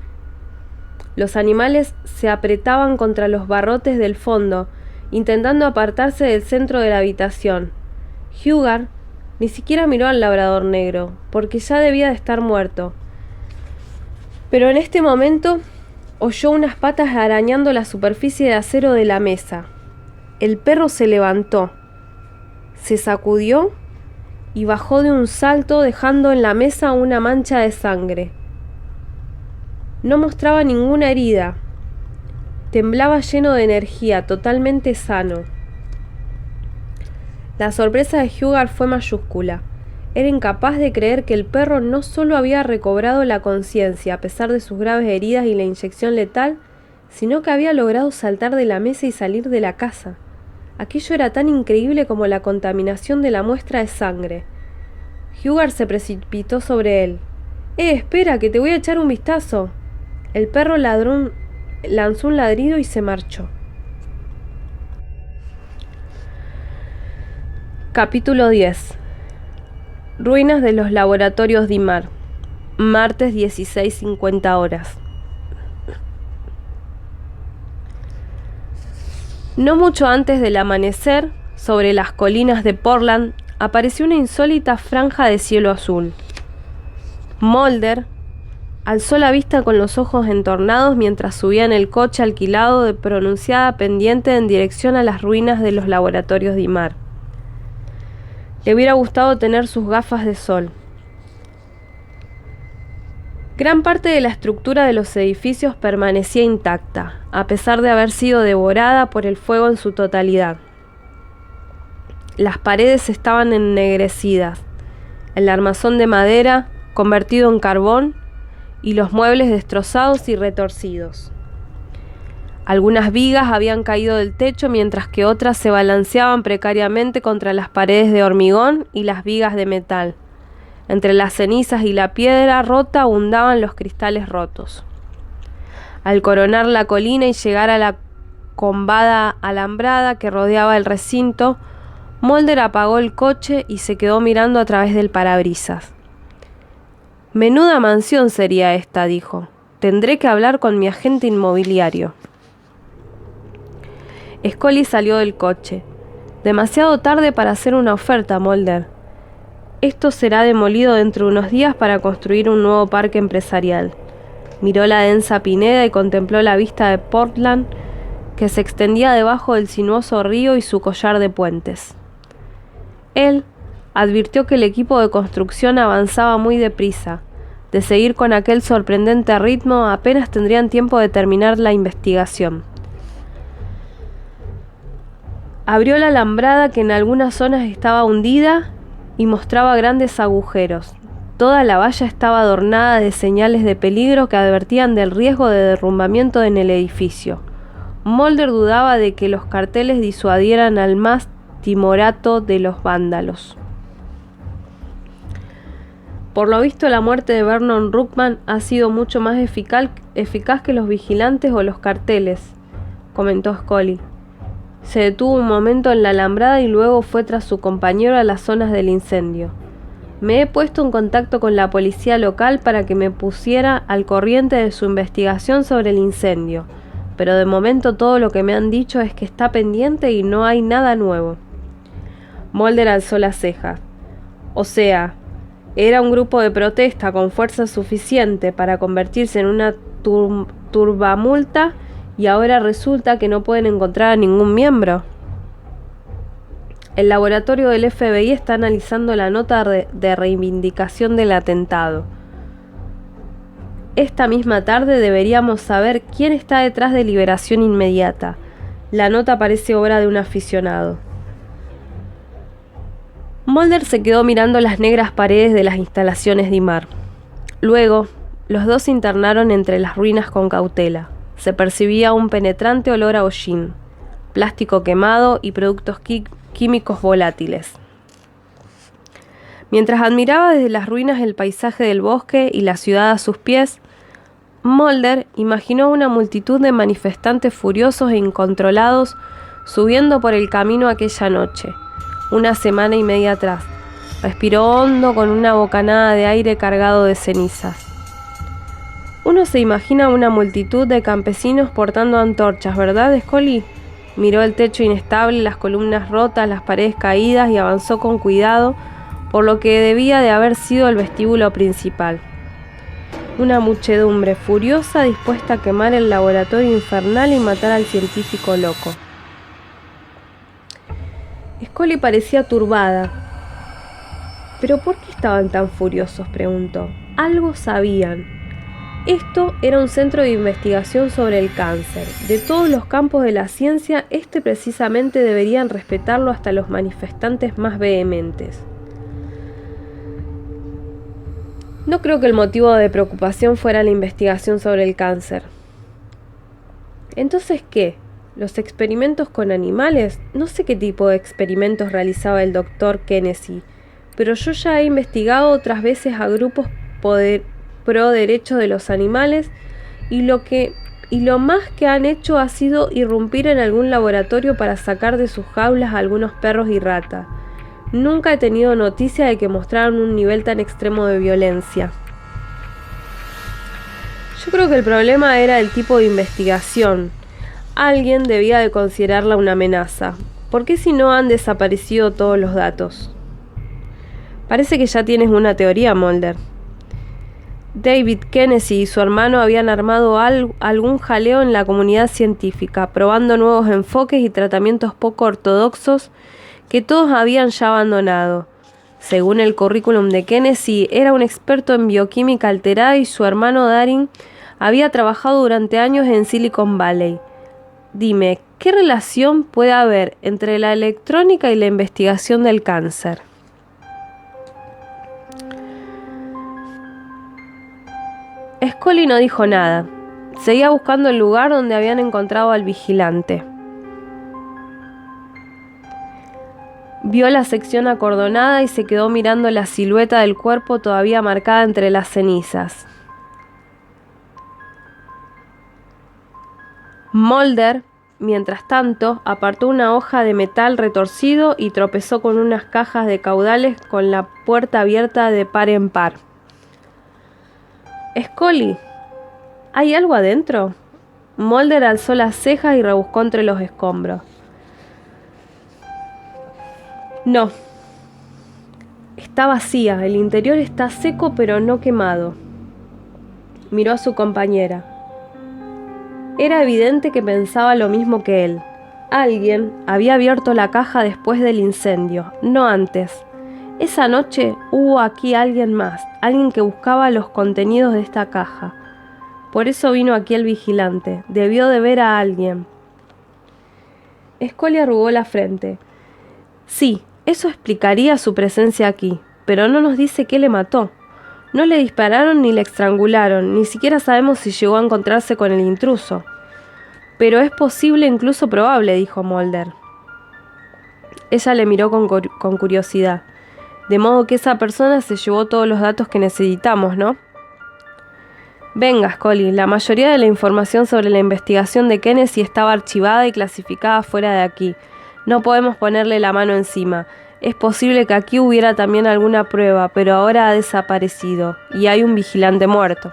Los animales se apretaban contra los barrotes del fondo, intentando apartarse del centro de la habitación. Hughard ni siquiera miró al labrador negro, porque ya debía de estar muerto. Pero en este momento oyó unas patas arañando la superficie de acero de la mesa. El perro se levantó, se sacudió y bajó de un salto, dejando en la mesa una mancha de sangre. No mostraba ninguna herida. Temblaba lleno de energía, totalmente sano. La sorpresa de Hughard fue mayúscula. Era incapaz de creer que el perro no solo había recobrado la conciencia a pesar de sus graves heridas y la inyección letal, sino que había logrado saltar de la mesa y salir de la casa. Aquello era tan increíble como la contaminación de la muestra de sangre. Hughard se precipitó sobre él. Espera, que te voy a echar un vistazo. El perro lanzó un ladrido y se marchó. Capítulo 10. Ruinas de los laboratorios Dimar. Martes 16:50 horas. No mucho antes del amanecer, sobre las colinas de Portland, apareció una insólita franja de cielo azul. Mulder alzó la vista con los ojos entornados mientras subía en el coche alquilado de pronunciada pendiente en dirección a las ruinas de los laboratorios Dimar. Le hubiera gustado tener sus gafas de sol. Gran parte de la estructura de los edificios permanecía intacta, a pesar de haber sido devorada por el fuego en su totalidad. Las paredes estaban ennegrecidas, el armazón de madera convertido en carbón y los muebles destrozados y retorcidos. Algunas vigas habían caído del techo, mientras que otras se balanceaban precariamente contra las paredes de hormigón y las vigas de metal. Entre las cenizas y la piedra rota abundaban los cristales rotos. Al coronar la colina y llegar a la combada alambrada que rodeaba el recinto, Mulder apagó el coche y se quedó mirando a través del parabrisas. «Menuda mansión sería esta», dijo. «Tendré que hablar con mi agente inmobiliario». Scully salió del coche. «Demasiado tarde para hacer una oferta, Mulder. Esto será demolido dentro de unos días para construir un nuevo parque empresarial. Miró la densa pineda y contempló la vista de Portland que se extendía debajo del sinuoso río y su collar de puentes. Él advirtió que el equipo de construcción avanzaba muy deprisa. De seguir con aquel sorprendente ritmo, apenas tendrían tiempo de terminar la investigación. Abrió la alambrada que en algunas zonas estaba hundida y mostraba grandes agujeros. Toda la valla estaba adornada de señales de peligro que advertían del riesgo de derrumbamiento en el edificio. Mulder dudaba de que los carteles disuadieran al más timorato de los vándalos. Por lo visto, la muerte de Vernon Ruckman ha sido mucho más eficaz que los vigilantes o los carteles, comentó Scully. Se detuvo un momento en la alambrada y luego fue tras su compañero a las zonas del incendio. Me he puesto en contacto con la policía local para que me pusiera al corriente de su investigación sobre el incendio, pero de momento todo lo que me han dicho es que está pendiente y no hay nada nuevo. Mulder alzó las cejas. O sea, era un grupo de protesta con fuerza suficiente para convertirse en una turbamulta y ahora resulta que no pueden encontrar a ningún miembro. El laboratorio del FBI está analizando la nota de reivindicación del atentado. Esta misma tarde deberíamos saber quién está detrás de Liberación Inmediata. La nota parece obra de un aficionado. Mulder se quedó mirando las negras paredes de las instalaciones de IMAR. Luego, los dos se internaron entre las ruinas con cautela. Se percibía un penetrante olor a hollín, plástico quemado y productos químicos volátiles. Mientras admiraba desde las ruinas el paisaje del bosque y la ciudad a sus pies, Mulder imaginó una multitud de manifestantes furiosos e incontrolados subiendo por el camino aquella noche, una semana y media atrás. Respiró hondo con una bocanada de aire cargado de cenizas. Uno se imagina una multitud de campesinos portando antorchas, ¿verdad, Scully? Miró el techo inestable, las columnas rotas, las paredes caídas y avanzó con cuidado por lo que debía de haber sido el vestíbulo principal. Una muchedumbre furiosa dispuesta a quemar el laboratorio infernal y matar al científico loco. Scully parecía turbada. ¿Pero por qué estaban tan furiosos?, preguntó. Algo sabían. Esto era un centro de investigación sobre el cáncer. De todos los campos de la ciencia, precisamente deberían respetarlo hasta los manifestantes más vehementes. No creo que el motivo de preocupación fuera la investigación sobre el cáncer. ¿Entonces qué? ¿Los experimentos con animales? No sé qué tipo de experimentos realizaba el Dr. Kennedy, pero yo ya he investigado otras veces a grupos pro derechos de los animales y lo más que han hecho ha sido irrumpir en algún laboratorio para sacar de sus jaulas a algunos perros y ratas. Nunca he tenido noticia de que mostraran un nivel tan extremo de violencia. Yo creo que el problema era el tipo de investigación. Alguien debía de considerarla una amenaza. ¿Por qué si no han desaparecido todos los datos? Parece que ya tienes una teoría, Mulder. David Kennedy y su hermano habían armado algún jaleo en la comunidad científica, probando nuevos enfoques y tratamientos poco ortodoxos que todos habían ya abandonado. Según el currículum de Kennedy, era un experto en bioquímica alterada y su hermano Darin había trabajado durante años en Silicon Valley. Dime, ¿qué relación puede haber entre la electrónica y la investigación del cáncer? Scully no dijo nada. Seguía buscando el lugar donde habían encontrado al vigilante. Vio la sección acordonada y se quedó mirando la silueta del cuerpo todavía marcada entre las cenizas. Mulder, mientras tanto, apartó una hoja de metal retorcido y tropezó con unas cajas de caudales con la puerta abierta de par en par. Scully, ¿hay algo adentro? Mulder alzó las cejas y rebuscó entre los escombros. No. Está vacía, el interior está seco pero no quemado. Miró a su compañera. Era evidente que pensaba lo mismo que él. Alguien había abierto la caja después del incendio, no antes. Esa noche hubo aquí alguien más, alguien que buscaba los contenidos de esta caja. Por eso vino aquí el vigilante. Debió de ver a alguien. Scully arrugó la frente. Sí, eso explicaría su presencia aquí, pero no nos dice qué le mató. No le dispararon ni le estrangularon, ni siquiera sabemos si llegó a encontrarse con el intruso. Pero es posible, incluso probable, dijo Mulder. Ella le miró con curiosidad. De modo que esa persona se llevó todos los datos que necesitamos, ¿no? Venga, Scully, la mayoría de la información sobre la investigación de Kennedy estaba archivada y clasificada fuera de aquí. No podemos ponerle la mano encima. Es posible que aquí hubiera también alguna prueba, pero ahora ha desaparecido, y hay un vigilante muerto.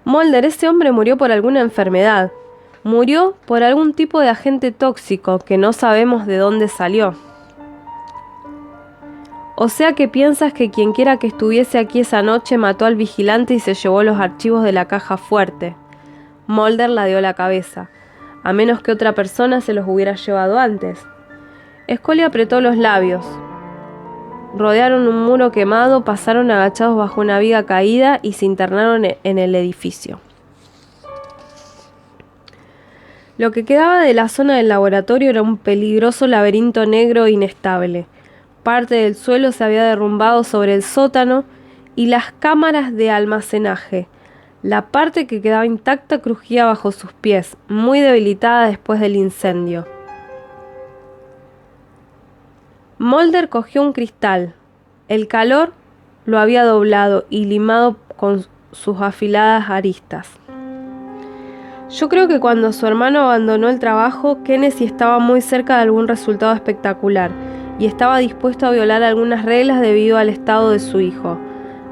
Mulder, ese hombre murió por alguna enfermedad. Murió por algún tipo de agente tóxico que no sabemos de dónde salió. O sea que piensas que quienquiera que estuviese aquí esa noche mató al vigilante y se llevó los archivos de la caja fuerte. Mulder ladeó la cabeza. A menos que otra persona se los hubiera llevado antes. Scully apretó los labios. Rodearon un muro quemado, pasaron agachados bajo una viga caída y se internaron en el edificio. Lo que quedaba de la zona del laboratorio era un peligroso laberinto negro e inestable. Parte del suelo se había derrumbado sobre el sótano y las cámaras de almacenaje. La parte que quedaba intacta crujía bajo sus pies, muy debilitada después del incendio. Mulder cogió un cristal. El calor lo había doblado y limado con sus afiladas aristas. Yo creo que cuando su hermano abandonó el trabajo, Kennedy estaba muy cerca de algún resultado espectacular y estaba dispuesto a violar algunas reglas debido al estado de su hijo.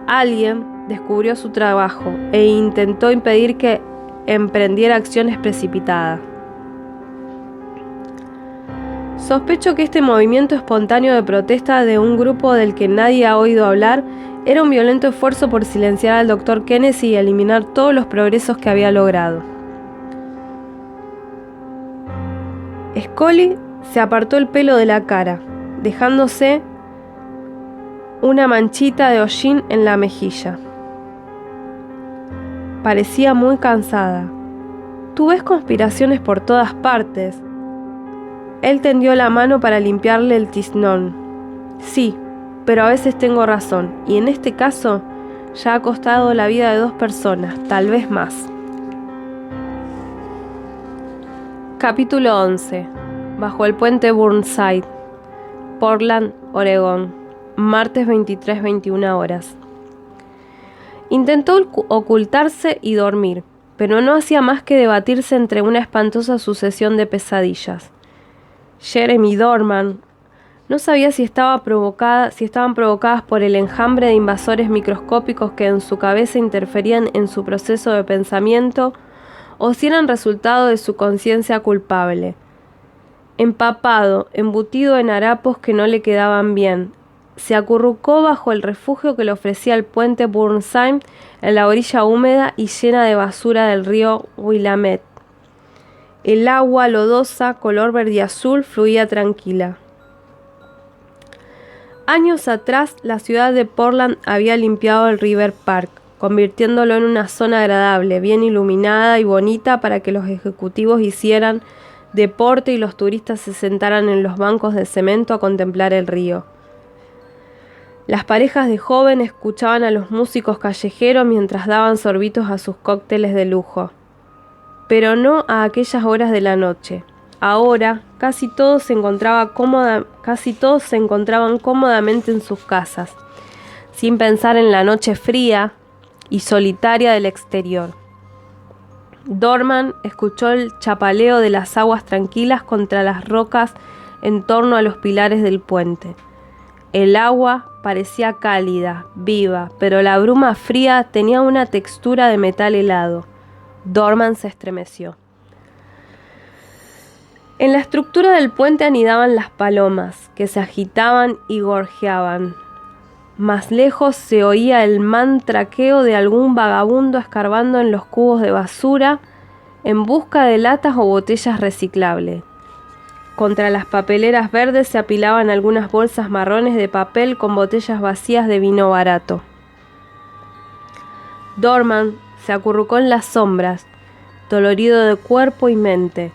Alguien descubrió su trabajo e intentó impedir que emprendiera acciones precipitadas. Sospecho que este movimiento espontáneo de protesta de un grupo del que nadie ha oído hablar era un violento esfuerzo por silenciar al Dr. Kennedy y eliminar todos los progresos que había logrado. Scully se apartó el pelo de la cara, dejándose una manchita de hollín en la mejilla. Parecía muy cansada. Tú ves conspiraciones por todas partes. Él tendió la mano para limpiarle el tiznón. Sí, pero a veces tengo razón, y en este caso ya ha costado la vida de 2 personas, tal vez más. Capítulo 11. Bajo el puente Burnside, Portland, Oregón, martes 23:21 horas. Intentó ocultarse y dormir, pero no hacía más que debatirse entre una espantosa sucesión de pesadillas. Jeremy Dorman no sabía si estaban provocadas por el enjambre de invasores microscópicos que en su cabeza interferían en su proceso de pensamiento o si eran resultado de su conciencia culpable. Empapado, embutido en harapos que no le quedaban bien, se acurrucó bajo el refugio que le ofrecía el puente Burnside en la orilla húmeda y llena de basura del río Willamette. El agua lodosa, color verde y azul, fluía tranquila. Años atrás, la ciudad de Portland había limpiado el River Park, convirtiéndolo en una zona agradable, bien iluminada y bonita para que los ejecutivos hicieran deporte y los turistas se sentaran en los bancos de cemento a contemplar el río. Las parejas de jóvenes escuchaban a los músicos callejeros mientras daban sorbitos a sus cócteles de lujo. Pero no a aquellas horas de la noche. Ahora casi todos se encontraban cómodamente en sus casas, sin pensar en la noche fría y solitaria del exterior. Dorman escuchó el chapaleo de las aguas tranquilas contra las rocas en torno a los pilares del puente. El agua parecía cálida, viva, pero la bruma fría tenía una textura de metal helado. Dorman se estremeció. En la estructura del puente anidaban las palomas, que se agitaban y gorjeaban. Más lejos se oía el mantraqueo de algún vagabundo escarbando en los cubos de basura en busca de latas o botellas reciclables. Contra las papeleras verdes se apilaban algunas bolsas marrones de papel con botellas vacías de vino barato. Dorman se acurrucó en las sombras, dolorido de cuerpo y mente,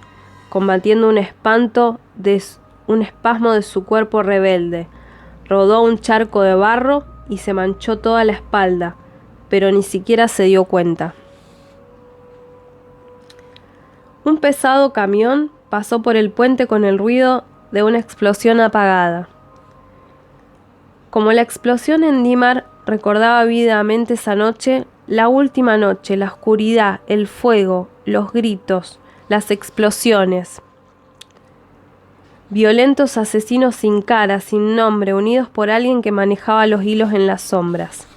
combatiendo un espasmo de su cuerpo rebelde. Rodó un charco de barro y se manchó toda la espalda, pero ni siquiera se dio cuenta. Un pesado camión pasó por el puente con el ruido de una explosión apagada. Como la explosión en Dimar recordaba vívidamente esa noche, la última noche, la oscuridad, el fuego, los gritos, las explosiones. Violentos asesinos sin cara, sin nombre, unidos por alguien que manejaba los hilos en las sombras.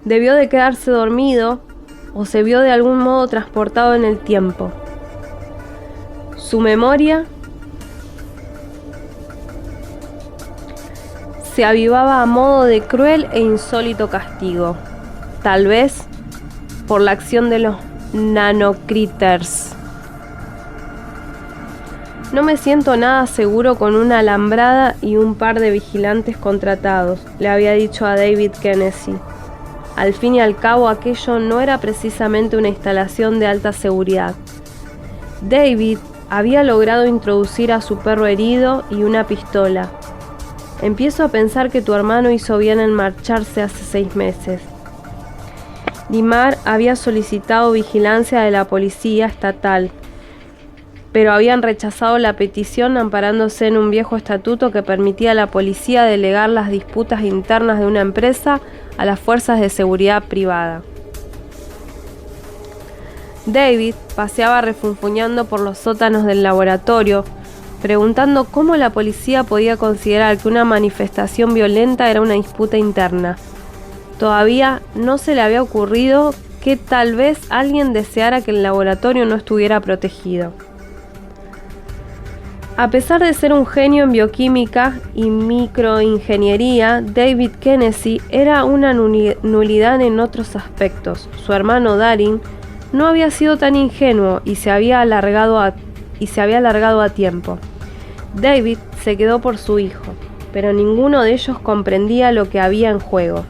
Debió de quedarse dormido o se vio de algún modo transportado en el tiempo. Su memoria se avivaba a modo de cruel e insólito castigo, tal vez por la acción de los nanocritters. No me siento nada seguro con una alambrada y un par de vigilantes contratados, le había dicho a David Kennedy. Al fin y al cabo, aquello no era precisamente una instalación de alta seguridad. David había logrado introducir a su perro herido y una pistola. Empiezo a pensar que tu hermano hizo bien en marcharse hace 6 meses. Dimar había solicitado vigilancia de la policía estatal, pero habían rechazado la petición amparándose en un viejo estatuto que permitía a la policía delegar las disputas internas de una empresa a las fuerzas de seguridad privada. David paseaba refunfuñando por los sótanos del laboratorio, preguntando cómo la policía podía considerar que una manifestación violenta era una disputa interna. Todavía no se le había ocurrido que tal vez alguien deseara que el laboratorio no estuviera protegido. A pesar de ser un genio en bioquímica y microingeniería, David Kennedy era una nulidad en otros aspectos. Su hermano Darin no había sido tan ingenuo y se había alargado a tiempo. David se quedó por su hijo, pero ninguno de ellos comprendía lo que había en juego.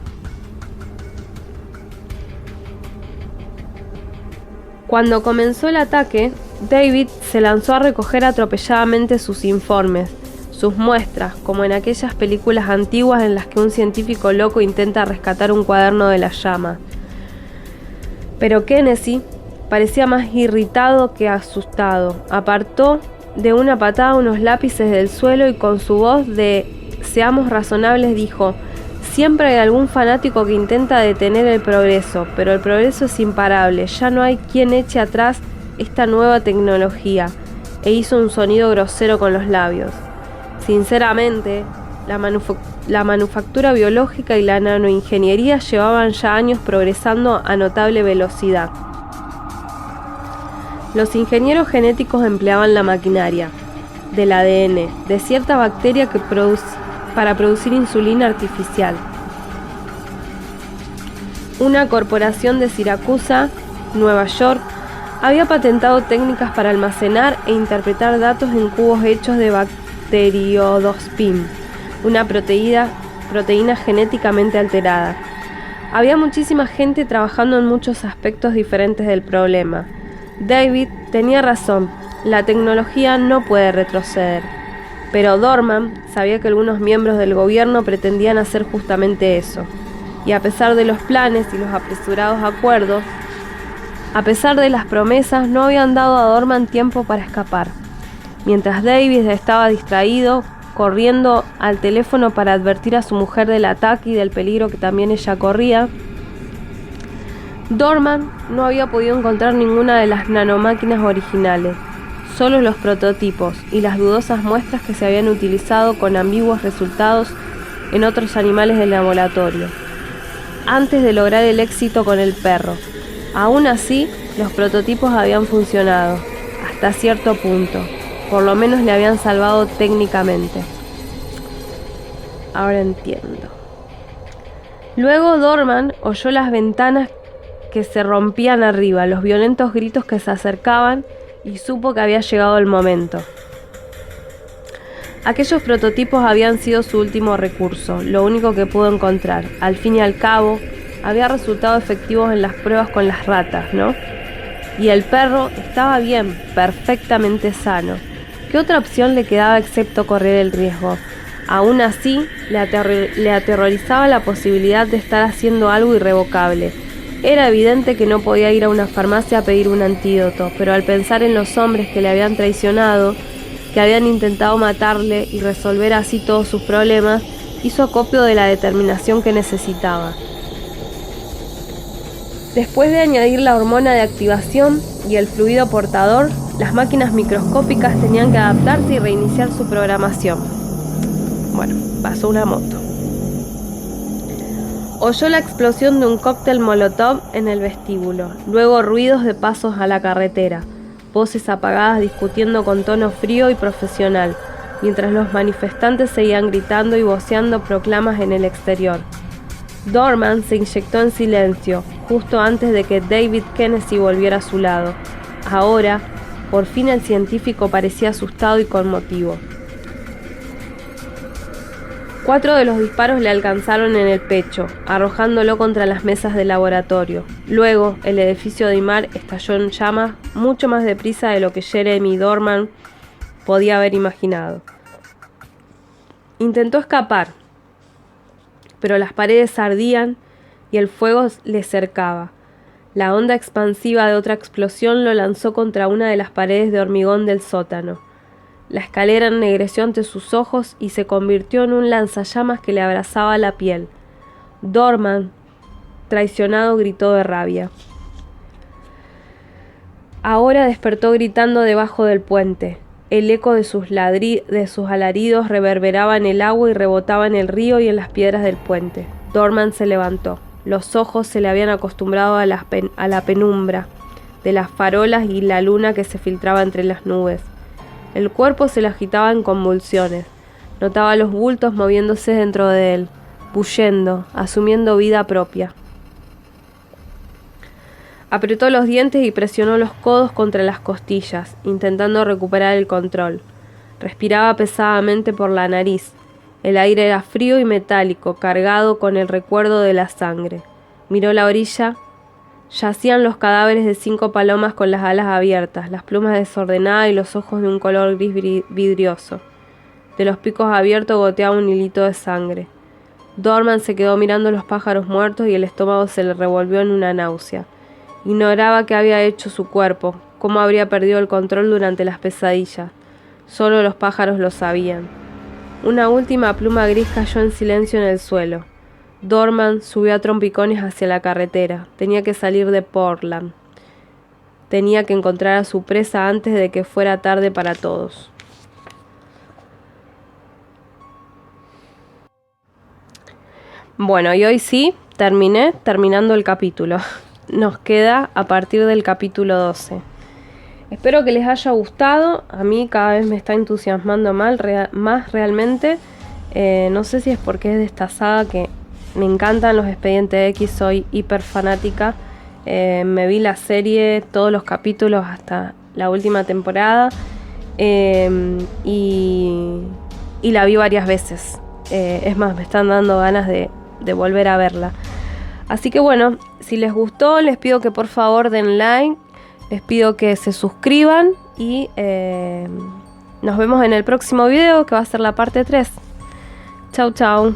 Cuando comenzó el ataque, David se lanzó a recoger atropelladamente sus informes, sus muestras, como en aquellas películas antiguas en las que un científico loco intenta rescatar un cuaderno de la llama. Pero Kennedy parecía más irritado que asustado. Apartó de una patada unos lápices del suelo y con su voz de «seamos razonables» dijo: «Siempre hay algún fanático que intenta detener el progreso, pero el progreso es imparable, ya no hay quien eche atrás esta nueva tecnología», e hizo un sonido grosero con los labios. Sinceramente, la manufactura biológica y la nanoingeniería llevaban ya años progresando a notable velocidad. Los ingenieros genéticos empleaban la maquinaria del ADN de cierta bacteria para producir insulina artificial. Una corporación de Siracusa, Nueva York, había patentado técnicas para almacenar e interpretar datos en cubos hechos de bacteriodospin, una proteína genéticamente alterada. Había muchísima gente trabajando en muchos aspectos diferentes del problema. David tenía razón, la tecnología no puede retroceder. Pero Dorman sabía que algunos miembros del gobierno pretendían hacer justamente eso. Y a pesar de los planes y los apresurados acuerdos, a pesar de las promesas, no habían dado a Dorman tiempo para escapar. Mientras David estaba distraído, corriendo al teléfono para advertir a su mujer del ataque y del peligro que también ella corría, Dorman no había podido encontrar ninguna de las nanomáquinas originales, solo los prototipos y las dudosas muestras que se habían utilizado con ambiguos resultados en otros animales del laboratorio, antes de lograr el éxito con el perro. Aún así, los prototipos habían funcionado, hasta cierto punto, por lo menos le habían salvado técnicamente. ahora entiendo. Luego Dorman oyó las ventanas que se rompían arriba, los violentos gritos que se acercaban y supo que había llegado el momento. Aquellos prototipos habían sido su último recurso, lo único que pudo encontrar. Al fin y al cabo, había resultado efectivos en las pruebas con las ratas, ¿no? Y el perro estaba bien, perfectamente sano. ¿Qué otra opción le quedaba excepto correr el riesgo? Aún así, le aterrorizaba la posibilidad de estar haciendo algo irrevocable. Era evidente que no podía ir a una farmacia a pedir un antídoto, pero al pensar en los hombres que le habían traicionado, que habían intentado matarle y resolver así todos sus problemas, hizo acopio de la determinación que necesitaba. Después de añadir la hormona de activación y el fluido portador, las máquinas microscópicas tenían que adaptarse y reiniciar su programación. Bueno, pasó una moto. Oyó la explosión de un cóctel molotov en el vestíbulo, luego ruidos de pasos a la carretera, voces apagadas discutiendo con tono frío y profesional, mientras los manifestantes seguían gritando y voceando proclamas en el exterior. Dorman se inyectó en silencio, justo antes de que David Kennedy volviera a su lado. Ahora, por fin el científico parecía asustado y con motivo. 4 de los disparos le alcanzaron en el pecho, arrojándolo contra las mesas del laboratorio. Luego, el edificio de Imar estalló en llamas mucho más deprisa de lo que Jeremy Dorman podía haber imaginado. Intentó escapar, pero las paredes ardían y el fuego le cercaba. La onda expansiva de otra explosión lo lanzó contra una de las paredes de hormigón del sótano. La escalera ennegreció ante sus ojos y se convirtió en un lanzallamas que le abrazaba la piel. Dorman, traicionado, gritó de rabia. Ahora despertó gritando debajo del puente. El eco de sus alaridos reverberaba en el agua y rebotaba en el río y en las piedras del puente. Dorman se levantó. Los ojos se le habían acostumbrado a la penumbra de las farolas y la luna que se filtraba entre las nubes. El cuerpo se le agitaba en convulsiones. Notaba los bultos moviéndose dentro de él, bullendo, asumiendo vida propia. Apretó los dientes y presionó los codos contra las costillas, intentando recuperar el control. Respiraba pesadamente por la nariz. El aire era frío y metálico, cargado con el recuerdo de la sangre. Miró la orilla. Yacían los cadáveres de 5 palomas con las alas abiertas, las plumas desordenadas y los ojos de un color gris vidrioso. De los picos abiertos goteaba un hilito de sangre. Dorman se quedó mirando los pájaros muertos y el estómago se le revolvió en una náusea. Ignoraba qué había hecho su cuerpo, cómo habría perdido el control durante las pesadillas. Solo los pájaros lo sabían. Una última pluma gris cayó en silencio en el suelo. Dorman subió a trompicones hacia la carretera. Tenía que salir de Portland. Tenía que encontrar a su presa antes de que fuera tarde para todos. Bueno, y hoy sí, terminando el capítulo. Nos queda a partir del capítulo 12. Espero que les haya gustado. A mí cada vez me está entusiasmando más realmente. No sé si es porque es de esta saga que me encantan los Expedientes X, soy hiper fanática. Me vi la serie, todos los capítulos hasta la última temporada. Y la vi varias veces. Es más, me están dando ganas de volver a verla. Así que bueno, si les gustó, les pido que por favor den like. Les pido que se suscriban. Y nos vemos en el próximo video, que va a ser la parte 3. Chau, chau.